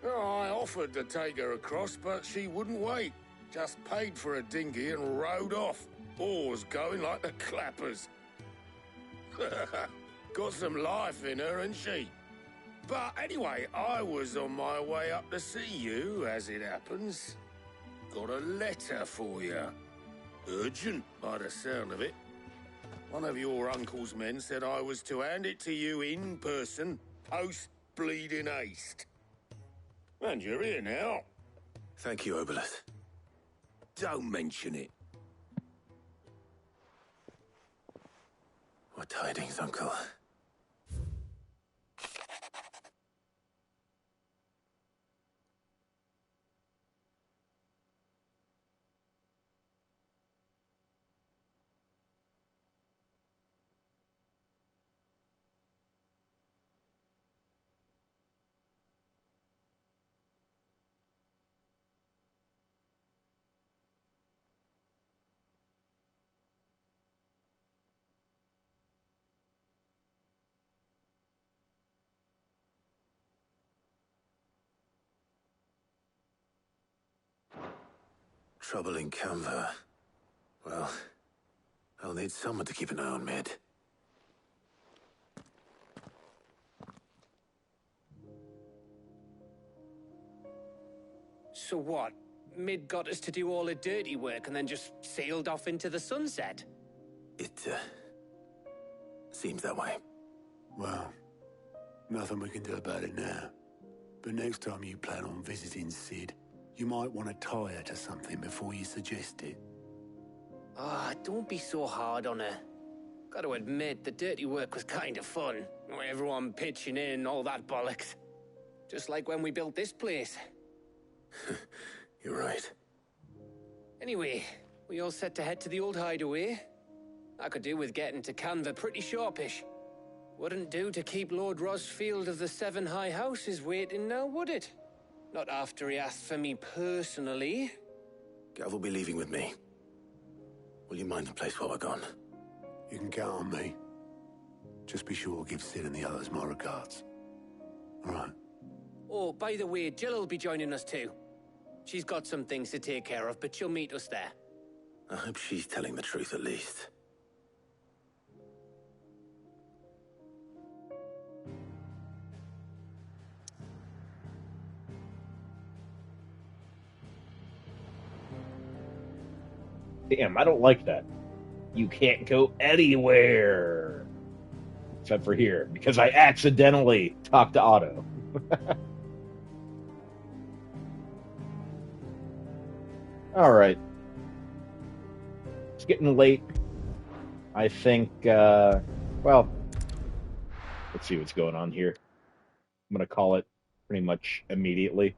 Oh, I offered to take her across, but she wouldn't wait. Just paid for a dinghy and rowed off. Oars going like the clappers. Got some life in her, ain't she? But anyway, I was on my way up to see you, as it happens. Got a letter for you. Urgent, by the sound of it. One of your uncle's men said I was to hand it to you in person, post-bleeding haste. And you're here now. Thank you, Obolus. Don't mention it. What tidings, Uncle? Trouble in Canva. Well, I'll need someone to keep an eye on Mid. So what? Mid got us to do all the dirty work and then just sailed off into the sunset? It, seems that way. Well, nothing we can do about it now. But next time you plan on visiting Sid, you might want to tie her to something before you suggest it. Ah, don't be so hard on her. Gotta admit, the dirty work was kind of fun. Everyone pitching in, all that bollocks. Just like when we built this place. You're right. Anyway, we all set to head to the old hideaway? I could do with getting to Canva pretty sharpish. Wouldn't do to keep Lord Rosfield of the Seven High Houses waiting now, would it? Not after he asked for me personally. Gav will be leaving with me. Will you mind the place while we're gone? You can count on me. Just be sure to give Sid and the others my regards. All right. Oh, by the way, Jill will be joining us too. She's got some things to take care of, but she'll meet us there. I hope she's telling the truth at least. Damn, I don't like that. You can't go anywhere. Except for here, because I accidentally talked to Otto. Alright. It's getting late. I think, well, let's see what's going on here. I'm going to call it pretty much immediately.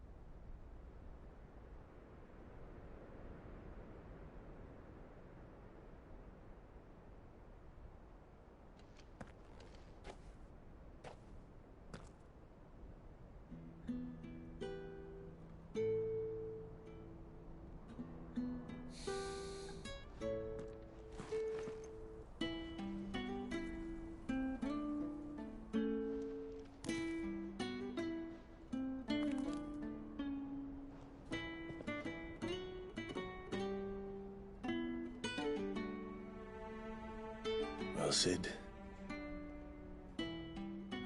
Well, Sid,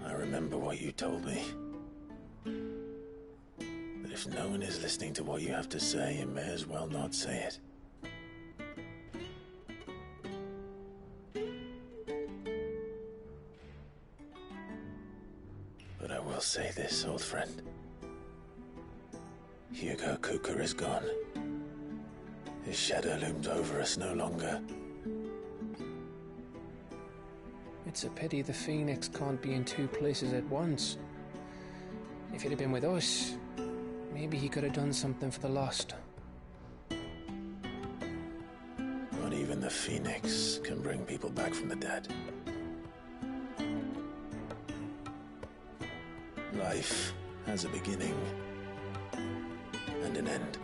I remember what you told me. That if no one is listening to what you have to say, you may as well not say it. But I will say this, old friend. Hugo Cooker is gone. His shadow looms over us no longer. It's a pity the Phoenix can't be in two places at once. If he'd have been with us, maybe he could have done something for the Lost. Not even the Phoenix can bring people back from the dead. Life has a beginning and an end.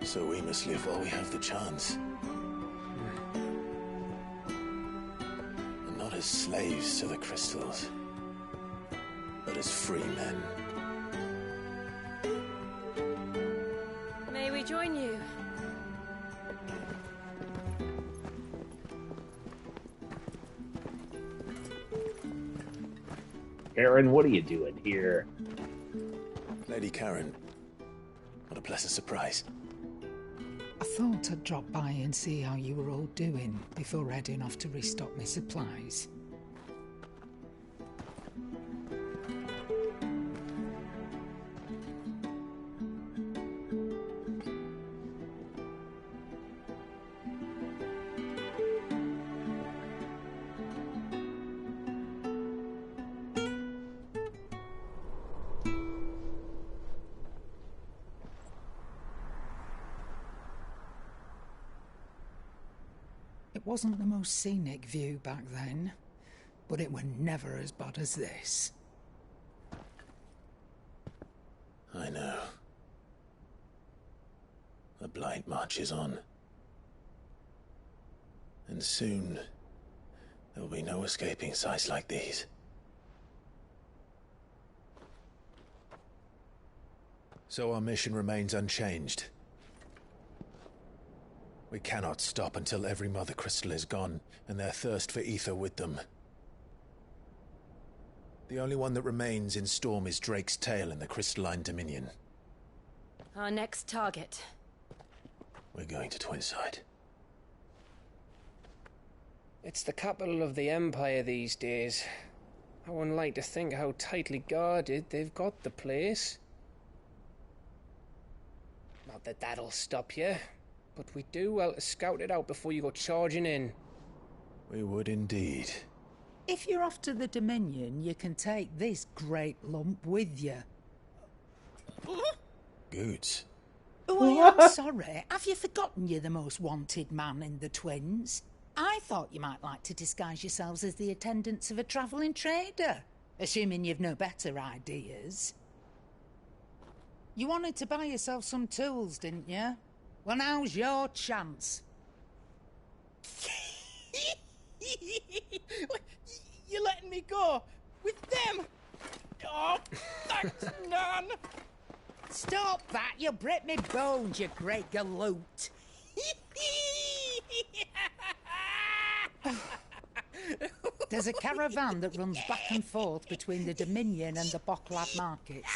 So we must live while we have the chance. And not as slaves to the crystals, but as free men. May we join you? Karen, what are you doing here? Lady Karen, what a pleasant surprise. I thought I'd drop by and see how you were all doing before heading off to restock my supplies. It wasn't the most scenic view back then, but it were never as bad as this. I know. The Blight marches on. And soon, there will be no escaping sights like these. So our mission remains unchanged. We cannot stop until every Mother Crystal is gone, and their thirst for ether with them. The only one that remains in Storm is Drake's Tail in the Crystalline Dominion. Our next target. We're going to Twinside. It's the capital of the Empire these days. I wouldn't like to think how tightly guarded they've got the place. Not that that'll stop you, but we do well to scout it out before you go charging in. We would indeed. If you're off to the Dominion, you can take this great lump with you. Goods. Oh, I'm sorry. Have you forgotten you're the most wanted man in the Twins? I thought you might like to disguise yourselves as the attendants of a travelling trader, assuming you've no better ideas. You wanted to buy yourself some tools, didn't you? Well, now's your chance. You're letting me go with them? Oh, thanks, Nan. Stop that! You'll break me bones, you great galoot. There's a caravan that runs back and forth between the Dominion and the Bocklad markets.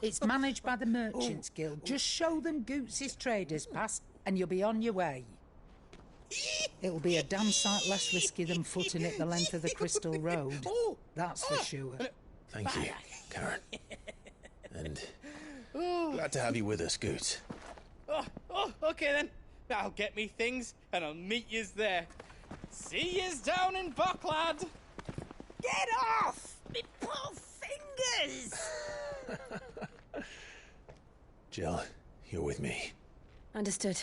It's managed by the Merchants Guild. Just show them Goots' traders pass and you'll be on your way. It'll be a damn sight less risky than footing it the length of the Crystal Road. That's for sure. Thank you, Karen. And glad to have you with us, Goots. Okay then. I'll get me things and I'll meet yous there. See yous down in Bocklad. Get off! Me poor fingers! Jill, you're with me. Understood.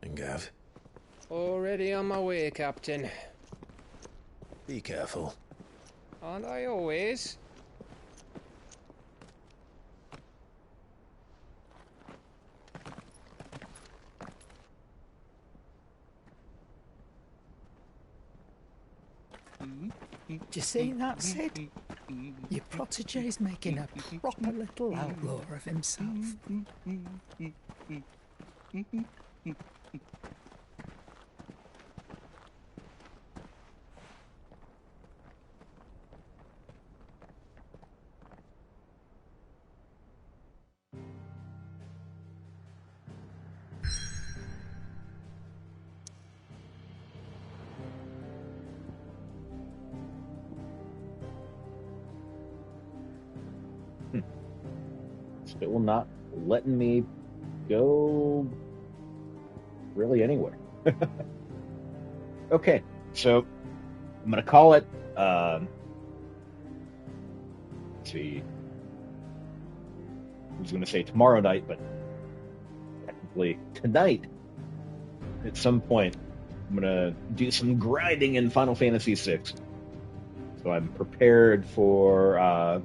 And Gav, Already on my way, Captain. be careful. Aren't I always? Do you see that, Sid? Your protege's making a proper little outlaw of himself. Still not letting me go really anywhere. Okay, so I'm gonna call it. Let's see. I was gonna say tomorrow night, but technically tonight. At some point, I'm gonna do some grinding in Final Fantasy VI. So I'm prepared for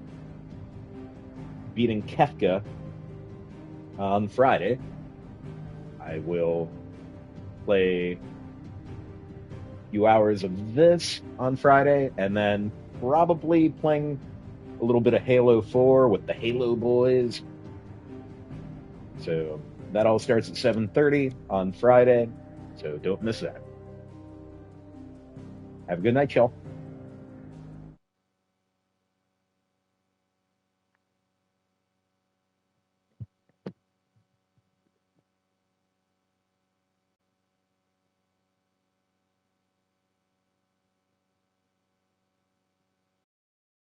beating Kefka on Friday. I will play a few hours of this on Friday, and then probably playing a little bit of Halo 4 with the Halo boys. So that all starts at 7:30 on Friday, so don't miss that. Have a good night, y'all.